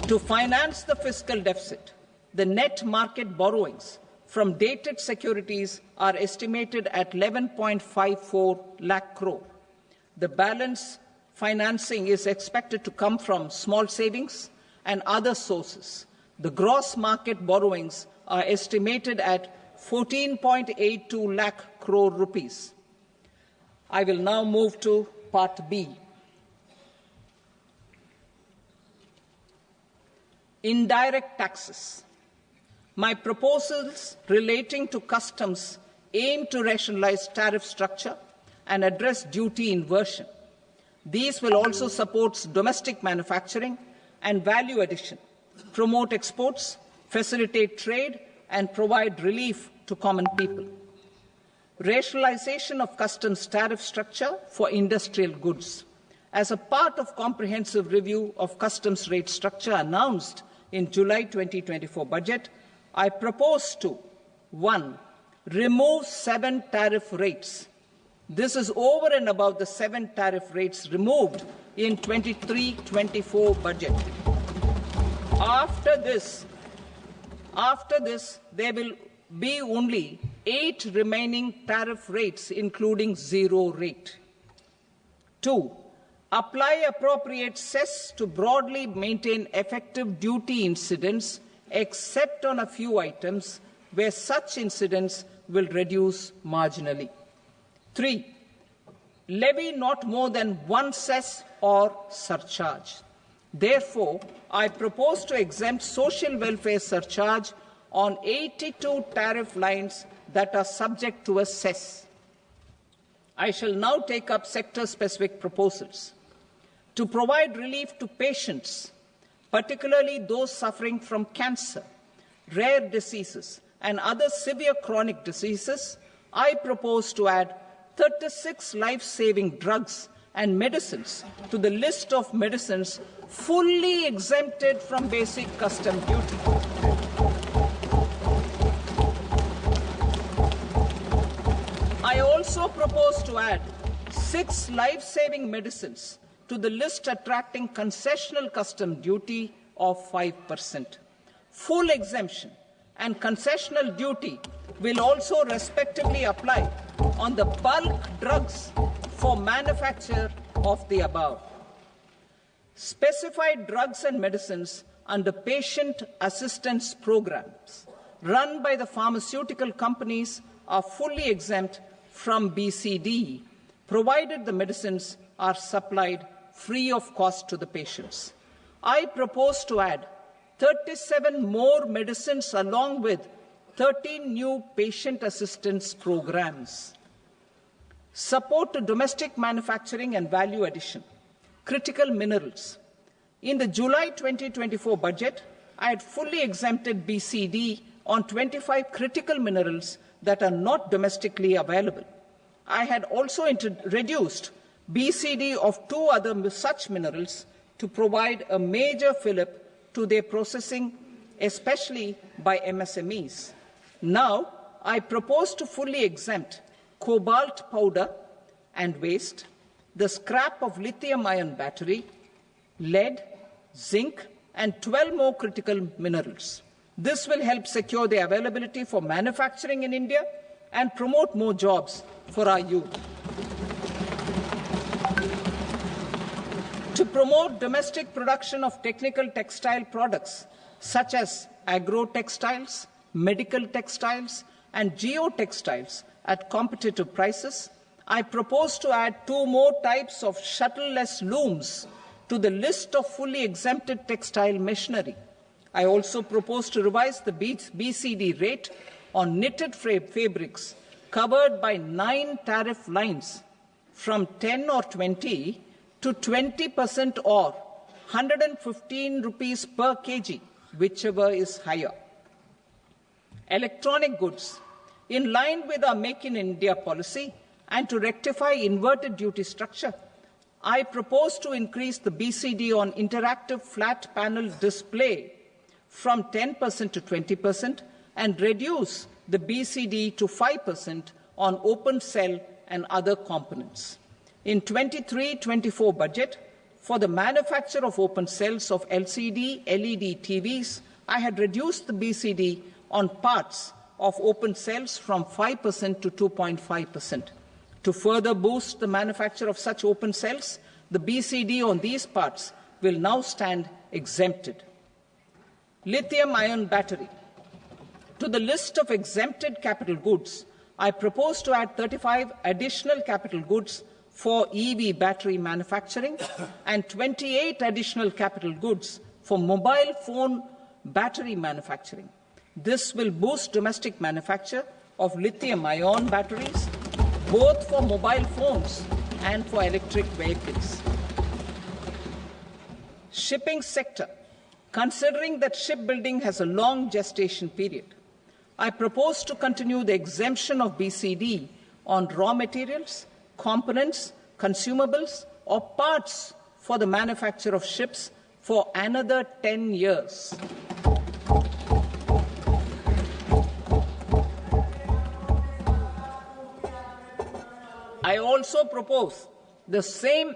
To finance the fiscal deficit, the net market borrowings from dated securities are estimated at 11.54 lakh crore. The balance financing is expected to come from small savings and other sources. The gross market borrowings are estimated at 14.82 lakh crore rupees. I will now move to Part B. Indirect taxes. My proposals relating to customs aim to rationalize tariff structure and address duty inversion. These will also support domestic manufacturing and value addition, promote exports, facilitate trade, and provide relief to common people. Rationalization of customs tariff structure for industrial goods. As a part of comprehensive review of customs rate structure announced in July 2024 budget, I propose to 1. Remove 7 tariff rates. This is over and above the 7 tariff rates removed in 23-24 budget. After this, there will be only 8 remaining tariff rates, including 0 rate. 2. Apply appropriate cess to broadly maintain effective duty incidence, except on a few items where such incidence will reduce marginally. 3. Levy not more than 1 cess or surcharge. Therefore, I propose to exempt social welfare surcharge on 82 tariff lines that are subject to a cess. I shall now take up sector-specific proposals. To provide relief to patients, particularly those suffering from cancer, rare diseases, and other severe chronic diseases, I propose to add 36 life-saving drugs and medicines to the list of medicines fully exempted from basic custom duty. I also propose to add 6 life-saving medicines to the list attracting concessional custom duty of 5%. Full exemption and concessional duty will also respectively apply on the bulk drugs for manufacture of the above. Specified drugs and medicines under patient assistance programs run by the pharmaceutical companies are fully exempt from BCD, provided the medicines are supplied free of cost to the patients. I propose to add 37 more medicines along with 13 new patient assistance programs. Support to domestic manufacturing and value addition. Critical minerals. In the July 2024 budget, I had fully exempted BCD on 25 critical minerals that are not domestically available. I had also reduced BCD of 2 other such minerals to provide a major fillip to their processing, especially by MSMEs. Now, I propose to fully exempt cobalt powder and waste, the scrap of lithium-ion battery, lead, zinc, and 12 more critical minerals. This will help secure the availability for manufacturing in India and promote more jobs for our youth. To promote domestic production of technical textile products such as agro-textiles, medical textiles, and geotextiles at competitive prices, I propose to add 2 more types of shuttle-less looms to the list of fully exempted textile machinery. I also propose to revise the BCD rate on knitted fabrics covered by 9 tariff lines from 10 or 20 to 20% or 115 rupees per kg, whichever is higher. Electronic goods. In line with our Make in India policy and to rectify inverted duty structure, I propose to increase the BCD on interactive flat panel display from 10% to 20% and reduce the BCD to 5% on open cell and other components. In 23-24 budget, for the manufacture of open cells of LCD, LED TVs, I had reduced the BCD on parts of open cells from 5% to 2.5%. To further boost the manufacture of such open cells, the BCD on these parts will now stand exempted. Lithium-ion battery. To the list of exempted capital goods, I propose to add 35 additional capital goods for EV battery manufacturing and 28 additional capital goods for mobile phone battery manufacturing. This will boost domestic manufacture of lithium-ion batteries, both for mobile phones and for electric vehicles. Shipping sector. Considering that shipbuilding has a long gestation period, I propose to continue the exemption of BCD on raw materials, components, consumables, or parts for the manufacture of ships for another 10 years. I also propose the same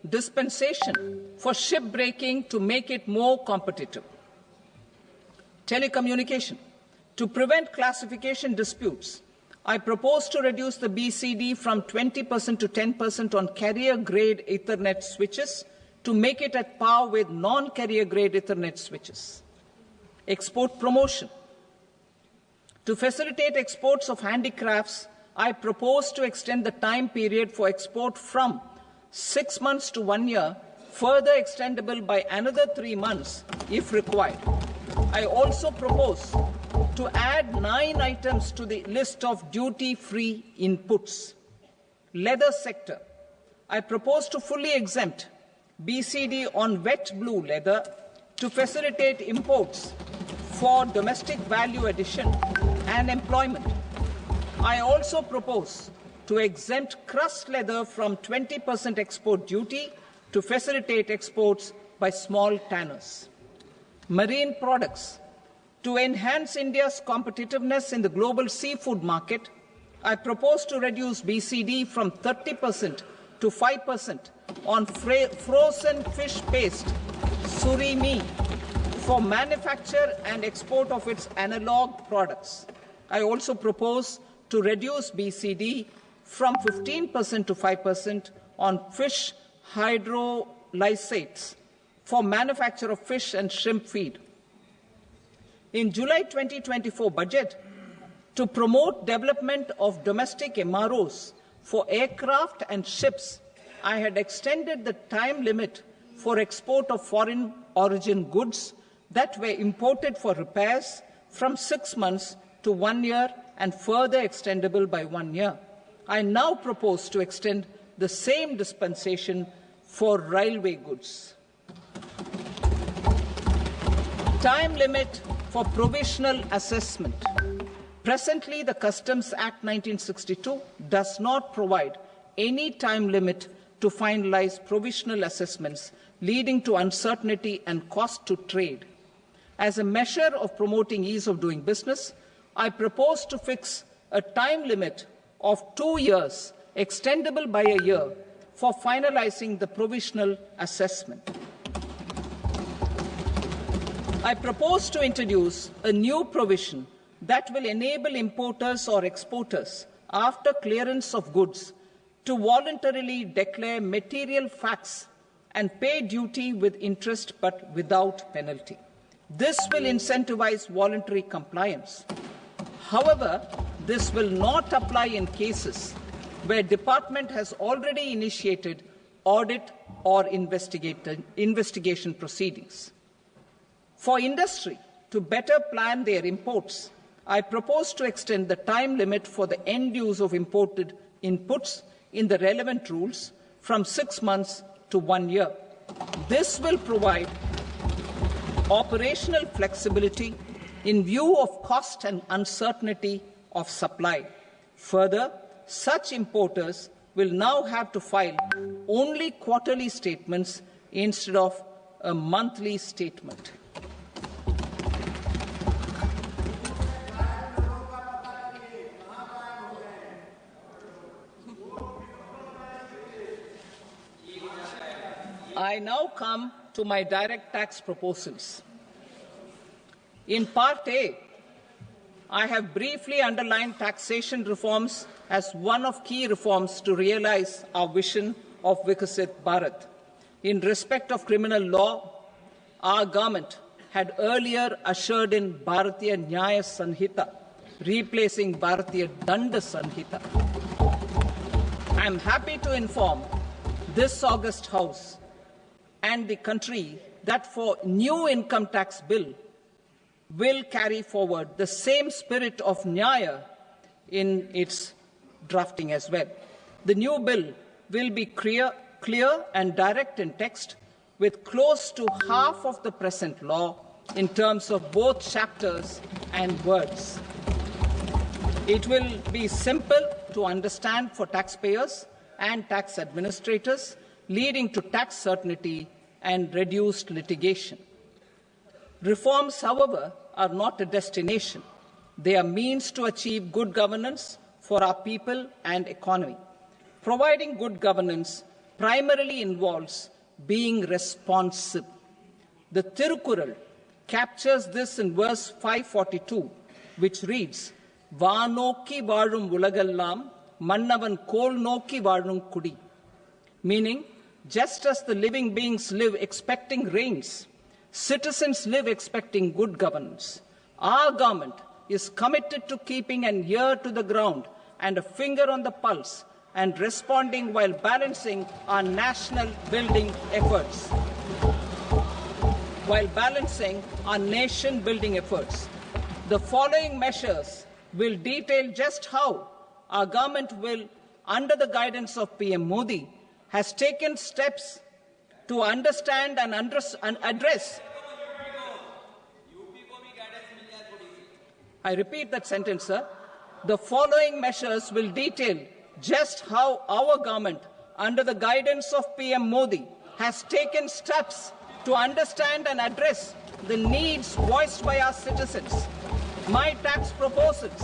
dispensation for shipbreaking to make it more competitive. Telecommunication. To prevent classification disputes, I propose to reduce the BCD from 20% to 10% on carrier-grade Ethernet switches to make it at par with non-carrier-grade Ethernet switches. Export promotion. To facilitate exports of handicrafts, I propose to extend the time period for export from 6 months to 1 year, further extendable by another 3 months if required. I also propose to add 9 items to the list of duty-free inputs. Leather sector. I propose to fully exempt BCD on wet blue leather to facilitate imports for domestic value addition and employment. I also propose to exempt crust leather from 20% export duty to facilitate exports by small tanners. Marine products. To enhance India's competitiveness in the global seafood market, I propose to reduce BCD from 30% to 5% on frozen fish paste, surimi, for manufacture and export of its analog products. I also propose to reduce BCD from 15% to 5% on fish hydrolysates for manufacture of fish and shrimp feed. In July 2024 budget, to promote development of domestic MROs for aircraft and ships, I had extended the time limit for export of foreign origin goods that were imported for repairs from 6 months to 1 year and further extendable by 1 year. I now propose to extend the same dispensation for railway goods. Time limit for provisional assessment. Presently, the Customs Act 1962 does not provide any time limit to finalize provisional assessments, leading to uncertainty and cost to trade. As a measure of promoting ease of doing business, I propose to fix a time limit of 2 years, extendable by a year, for finalizing the provisional assessment. I propose to introduce a new provision that will enable importers or exporters, after clearance of goods, to voluntarily declare material facts and pay duty with interest but without penalty. This will incentivize voluntary compliance. However, this will not apply in cases where department has already initiated audit or investigation proceedings. For industry to better plan their imports, I propose to extend the time limit for the end use of imported inputs in the relevant rules from 6 months to 1 year. This will provide operational flexibility in view of cost and uncertainty of supply. Further, such importers will now have to file only quarterly statements instead of a monthly statement. I now come to my direct tax proposals. In Part A, I have briefly underlined taxation reforms as one of key reforms to realize our vision of Vikasit Bharat. In respect of criminal law, our government had earlier ushered in Bharatiya Nyaya Sanhita, replacing Bharatiya Danda Sanhita. I am happy to inform this august House and the country that for new income tax bill will carry forward the same spirit of Nyaya in its drafting as well. The new bill will be clear and direct in text, with close to half of the present law in terms of both chapters and words. It will be simple to understand for taxpayers and tax administrators, leading to tax certainty and reduced litigation. Reforms, however, are not a destination. They are means to achieve good governance for our people and economy. Providing good governance primarily involves being responsive. The Tirukural captures this in verse 542, which reads, "Vaanokki vaazhum ulagallam, mannavan kol nokki vaazhum kudi," meaning, just as the living beings live expecting rains, citizens live expecting good governance. Our government is committed to keeping an ear to the ground and a finger on the pulse and responding while balancing our national building efforts. The following measures will detail just how our government will under the guidance of PM Modi, has taken steps to understand and address. I repeat that sentence, sir. The following measures will detail just how our government, under the guidance of PM Modi, has taken steps to understand and address the needs voiced by our citizens. My tax proposals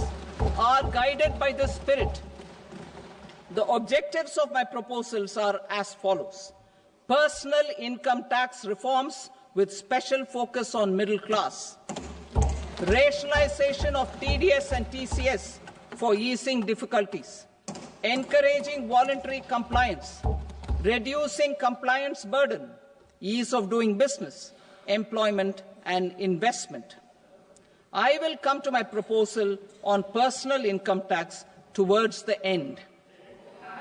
are guided by this spirit. The objectives of my proposals are as follows. Personal income tax reforms with special focus on middle class. Rationalization of TDS and TCS for easing difficulties. Encouraging voluntary compliance. Reducing compliance burden. Ease of doing business. Employment and investment. I will come to my proposal on personal income tax towards the end.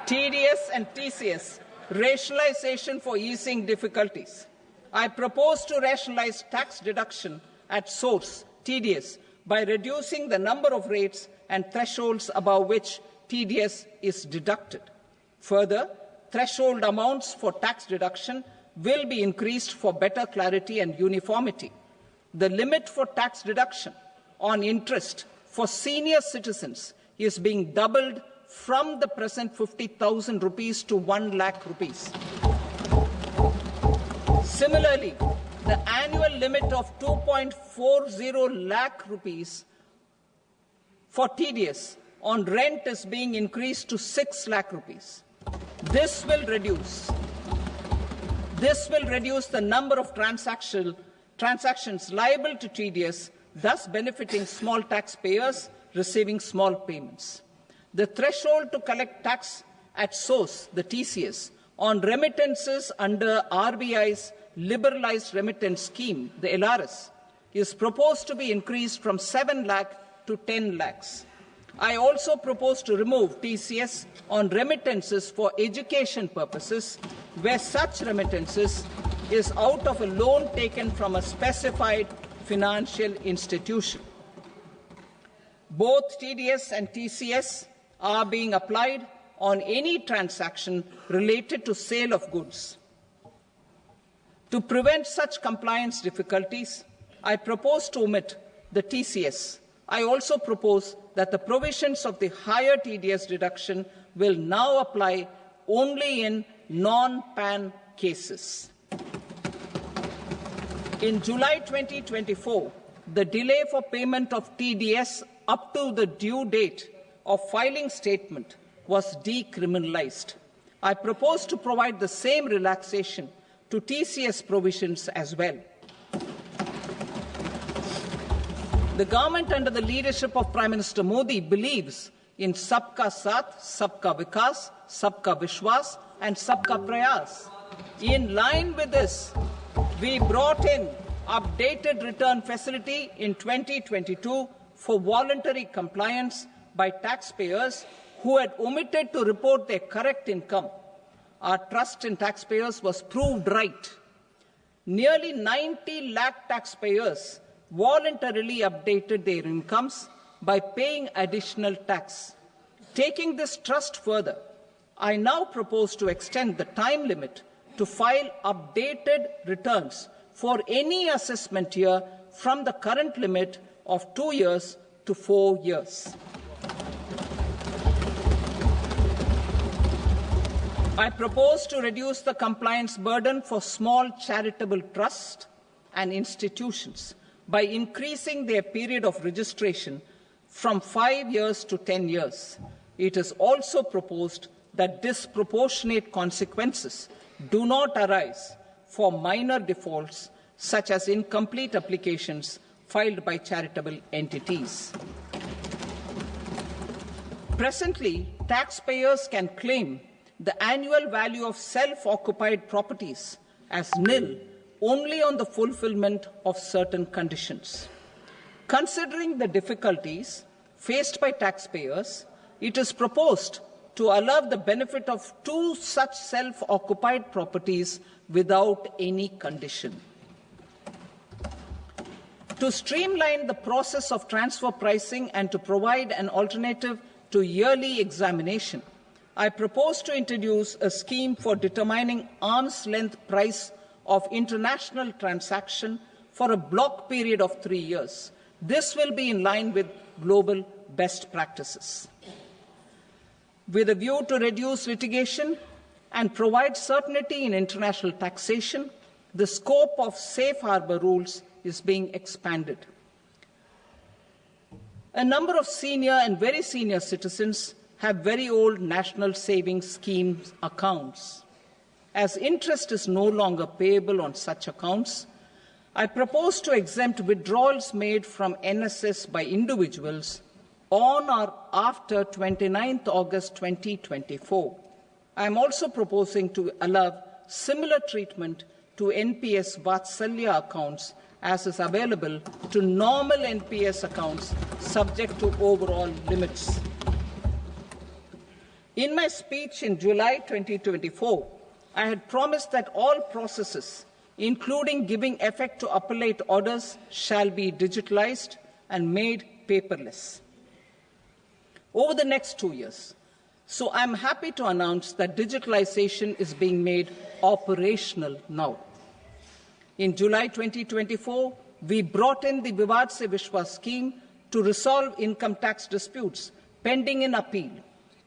TDS and TCS, rationalization for easing difficulties. I propose to rationalize tax deduction at source, TDS, by reducing the number of rates and thresholds above which TDS is deducted. Further, threshold amounts for tax deduction will be increased for better clarity and uniformity. The limit for tax deduction on interest for senior citizens is being doubled from the present 50,000 rupees to 1 lakh rupees. Similarly, the annual limit of 2.40 lakh rupees for TDS on rent is being increased to 6 lakh rupees. This will reduce the number of transactions liable to TDS, thus benefiting small taxpayers receiving small payments. The threshold to collect tax at source, the TCS, on remittances under RBI's liberalized remittance scheme, the LRS, is proposed to be increased from 7 lakh to 10 lakhs. I also propose to remove TCS on remittances for education purposes, where such remittances is out of a loan taken from a specified financial institution. Both TDS and TCS are being applied on any transaction related to sale of goods. To prevent such compliance difficulties, I propose to omit the TCS. I also propose that the provisions of the higher TDS deduction will now apply only in non-PAN cases. In July 2024, the delay for payment of TDS up to the due date of filing statement was decriminalized. I propose to provide the same relaxation to TCS provisions as well. The government under the leadership of Prime Minister Modi believes in Sabka Saath, Sabka Vikas, Sabka Vishwas and Sabka Prayas. In line with this, we brought in updated return facility in 2022 for voluntary compliance by taxpayers who had omitted to report their correct income. Our trust in taxpayers was proved right. Nearly 90 lakh taxpayers voluntarily updated their incomes by paying additional tax. Taking this trust further, I now propose to extend the time limit to file updated returns for any assessment year from the current limit of 2 years to 4 years. I propose to reduce the compliance burden for small charitable trusts and institutions by increasing their period of registration from 5 years to 10 years. It is also proposed that disproportionate consequences do not arise for minor defaults, such as incomplete applications filed by charitable entities. Presently, taxpayers can claim the annual value of self-occupied properties as nil only on the fulfillment of certain conditions. Considering the difficulties faced by taxpayers, it is proposed to allow the benefit of 2 such self-occupied properties without any condition. To streamline the process of transfer pricing and to provide an alternative to yearly examination, I propose to introduce a scheme for determining arm's length price of international transaction for a block period of 3 years. This will be in line with global best practices. With a view to reduce litigation and provide certainty in international taxation, the scope of safe harbour rules is being expanded. A number of senior and very senior citizens have very old national savings schemes accounts. As interest is no longer payable on such accounts, I propose to exempt withdrawals made from NSS by individuals on or after 29th August 2024. I am also proposing to allow similar treatment to NPS Vatsalya accounts as is available to normal NPS accounts subject to overall limits. In my speech in July 2024, I had promised that all processes, including giving effect to appellate orders, shall be digitalized and made paperless over the next 2 years. So I'm happy to announce that digitalization is being made operational now. In July 2024, we brought in the Vivad Se Vishwas scheme to resolve income tax disputes pending in appeal.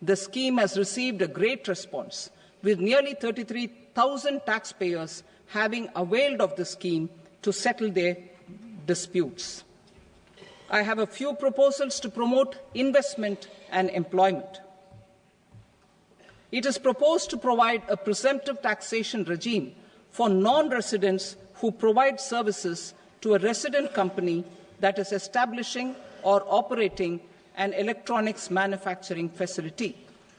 The scheme has received a great response, with nearly 33,000 taxpayers having availed of the scheme to settle their disputes. I have a few proposals to promote investment and employment. It is proposed to provide a presumptive taxation regime for non-residents who provide services to a resident company that is establishing or operating an electronics manufacturing facility.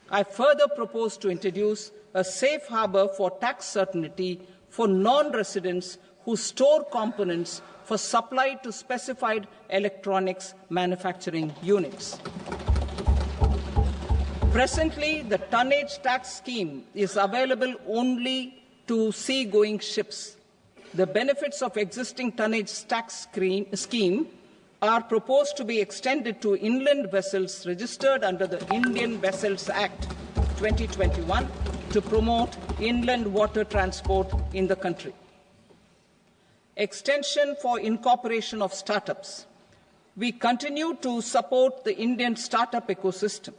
I further propose to introduce a safe harbour for tax certainty for non-residents who store components for supply to specified electronics manufacturing units. Presently, the tonnage tax scheme is available only to sea-going ships. The benefits of existing tonnage tax scheme are proposed to be extended to inland vessels registered under the Indian Vessels Act 2021 to promote inland water transport in the country. Extension for incorporation of startups. We continue to support the Indian startup ecosystem.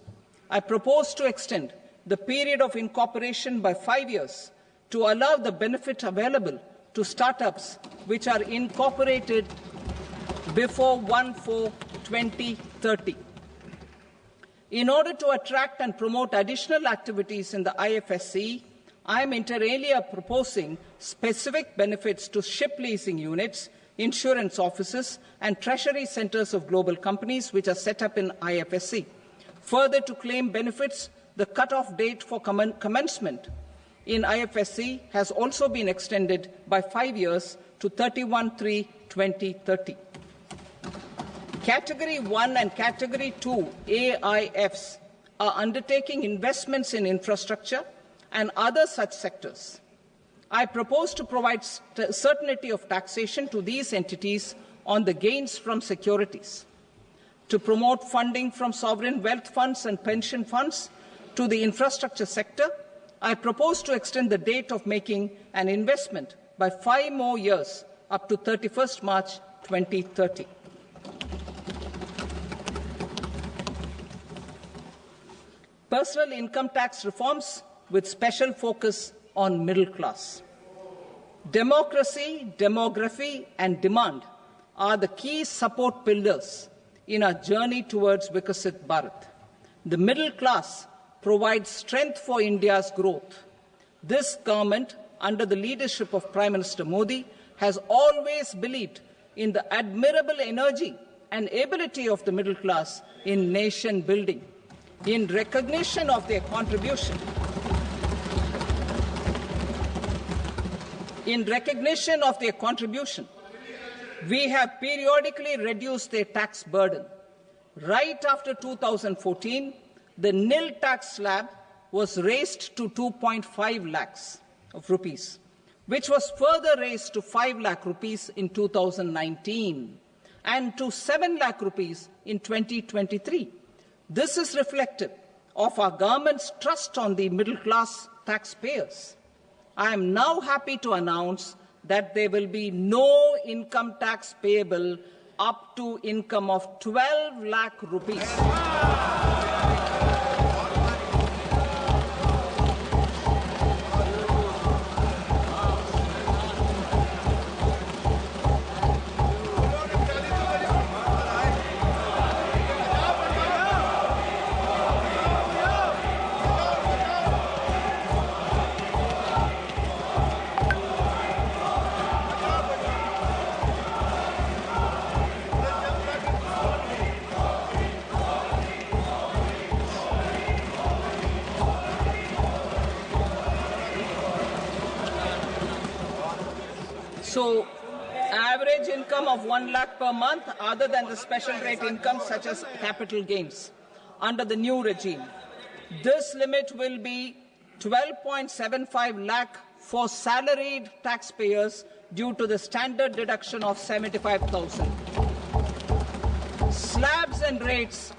I propose to extend the period of incorporation by 5 years to allow the benefit available to startups which are incorporated before 1/4/2030. In order to attract and promote additional activities in the IFSC, I am inter alia proposing specific benefits to ship leasing units, insurance offices, and treasury centres of global companies which are set up in IFSC. Further, to claim benefits, the cut-off date for commencement in IFSC has also been extended by 5 years to 31/3/2030. Category 1 and Category 2 AIFs are undertaking investments in infrastructure and other such sectors. I propose to provide certainty of taxation to these entities on the gains from securities, to promote funding from sovereign wealth funds and pension funds to the infrastructure sector. I propose to extend the date of making an investment by 5 more years up to 31st March 2030. Personal income tax reforms with special focus on middle class. Democracy, demography, and demand are the key support pillars in our journey towards Vikasit Bharat. The middle class provides strength for India's growth. This government, under the leadership of Prime Minister Modi, has always believed in the admirable energy and ability of the middle class in nation building. In recognition of their contribution, we have periodically reduced their tax burden. Right after 2014, the nil tax slab was raised to 2.5 lakhs of rupees, which was further raised to 5 lakh rupees in 2019 and to 7 lakh rupees in 2023. This is reflective of our government's trust on the middle-class taxpayers. I am now happy to announce that there will be no income tax payable up to income of 12 lakh rupees. So, average income of 1 lakh per month other than the special rate income such as capital gains under the new regime. This limit will be 12.75 lakh for salaried taxpayers due to the standard deduction of 75,000. Slabs and rates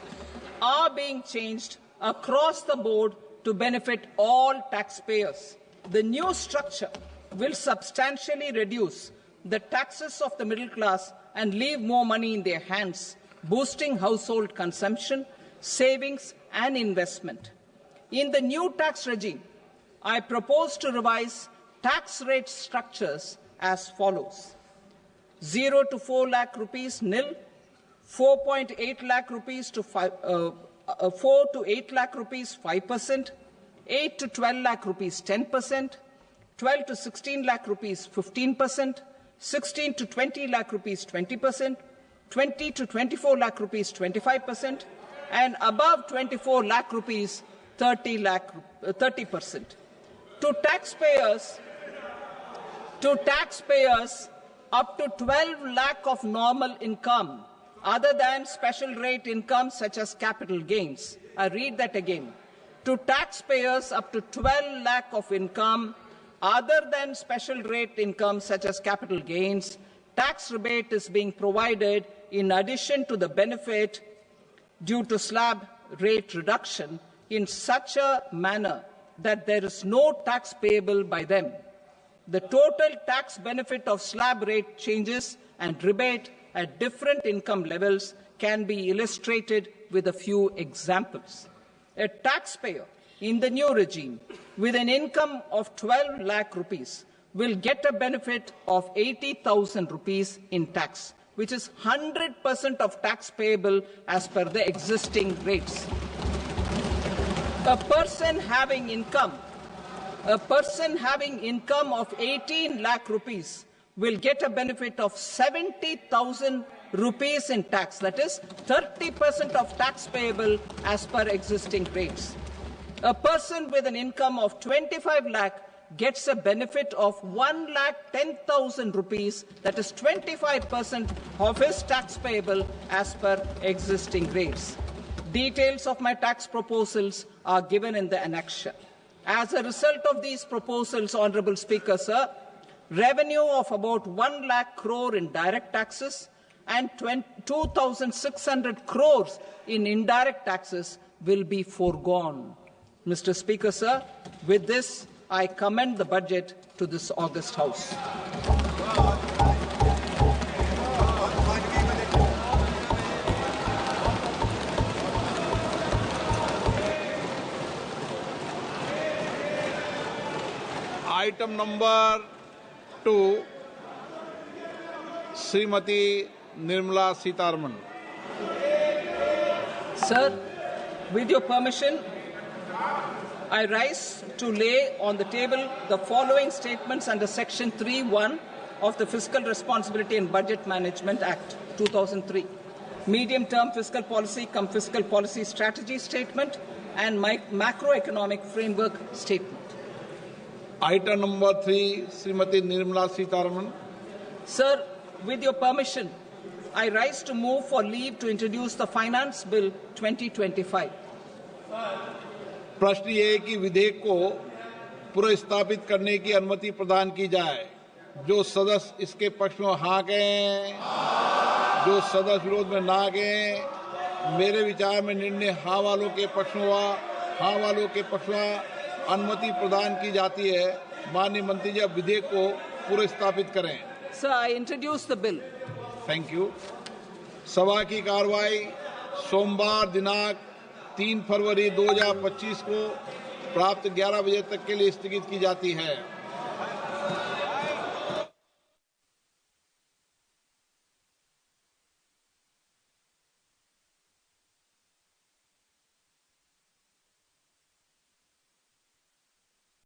are being changed across the board to benefit all taxpayers. The new structure will substantially reduce the taxes of the middle class and leave more money in their hands, boosting household consumption, savings and investment. In the new tax regime, I propose to revise tax rate structures as follows. 0 to 4 lakh rupees nil, 4.8 lakh rupees to 4 to 8 lakh rupees 5%, 8 to 12 lakh rupees 10%, 12 to 16 lakh rupees 15%, 16 to 20 lakh rupees 20%, 20 to 24 lakh rupees 25%, and above 24 lakh rupees 30%. To taxpayers up to 12 lakh of normal income, other than special rate income such as capital gains. I read that again. To taxpayers up to 12 lakh of income, other than special rate income such as capital gains, tax rebate is being provided in addition to the benefit due to slab rate reduction in such a manner that there is no tax payable by them. The total tax benefit of slab rate changes and rebate at different income levels can be illustrated with a few examples. A taxpayer in the new regime with an income of 12 lakh rupees will get a benefit of 80,000 rupees in tax, which is 100% of tax payable as per the existing rates. A person having income of 18 lakh rupees will get a benefit of 70,000 rupees in tax, that is 30% of tax payable as per existing rates. A person with an income of 25 lakh gets a benefit of 1,10,000 rupees, that is 25% of his tax payable as per existing rates. Details of my tax proposals are given in the annexure. As a result of these proposals, Honourable Speaker, sir, revenue of about 1 lakh crore in direct taxes and 2,600 crores in indirect taxes will be foregone. Mr. Speaker, sir, with this, I commend the budget to this august House. Item number 2, Srimati Nirmala Sitharaman. Sir, with your permission, I rise to lay on the table the following statements under Section 3(1) of the Fiscal Responsibility and Budget Management Act 2003, medium-term fiscal policy cum fiscal policy strategy statement and macroeconomic framework statement. Item number 3, Srimati Nirmala Sitharaman. Sir, with your permission, I rise to move for leave to introduce the Finance Bill 2025. प्रश्न ये है कि विधेयक को पुनर्स्थापित करने की अनुमति प्रदान की जाए। जो सदस्य इसके पक्ष में हाँ कहें, जो सदस्य विरोध में ना कहें। मेरे विचार में निर्णय हाँ वालों के पक्ष में हुआ, हाँ वालों के पक्ष में अनुमति प्रदान की जाती है। माननीय मंत्री जी, अब विधेयक को पुरस्तापित करें। Sir, I introduce the bill. Thank you. सभा की कार्रवाई सोमवार दिनांक 3 फरवरी 2025 को प्राप्त 11 बजे तक के लिए स्थगित की जाती है।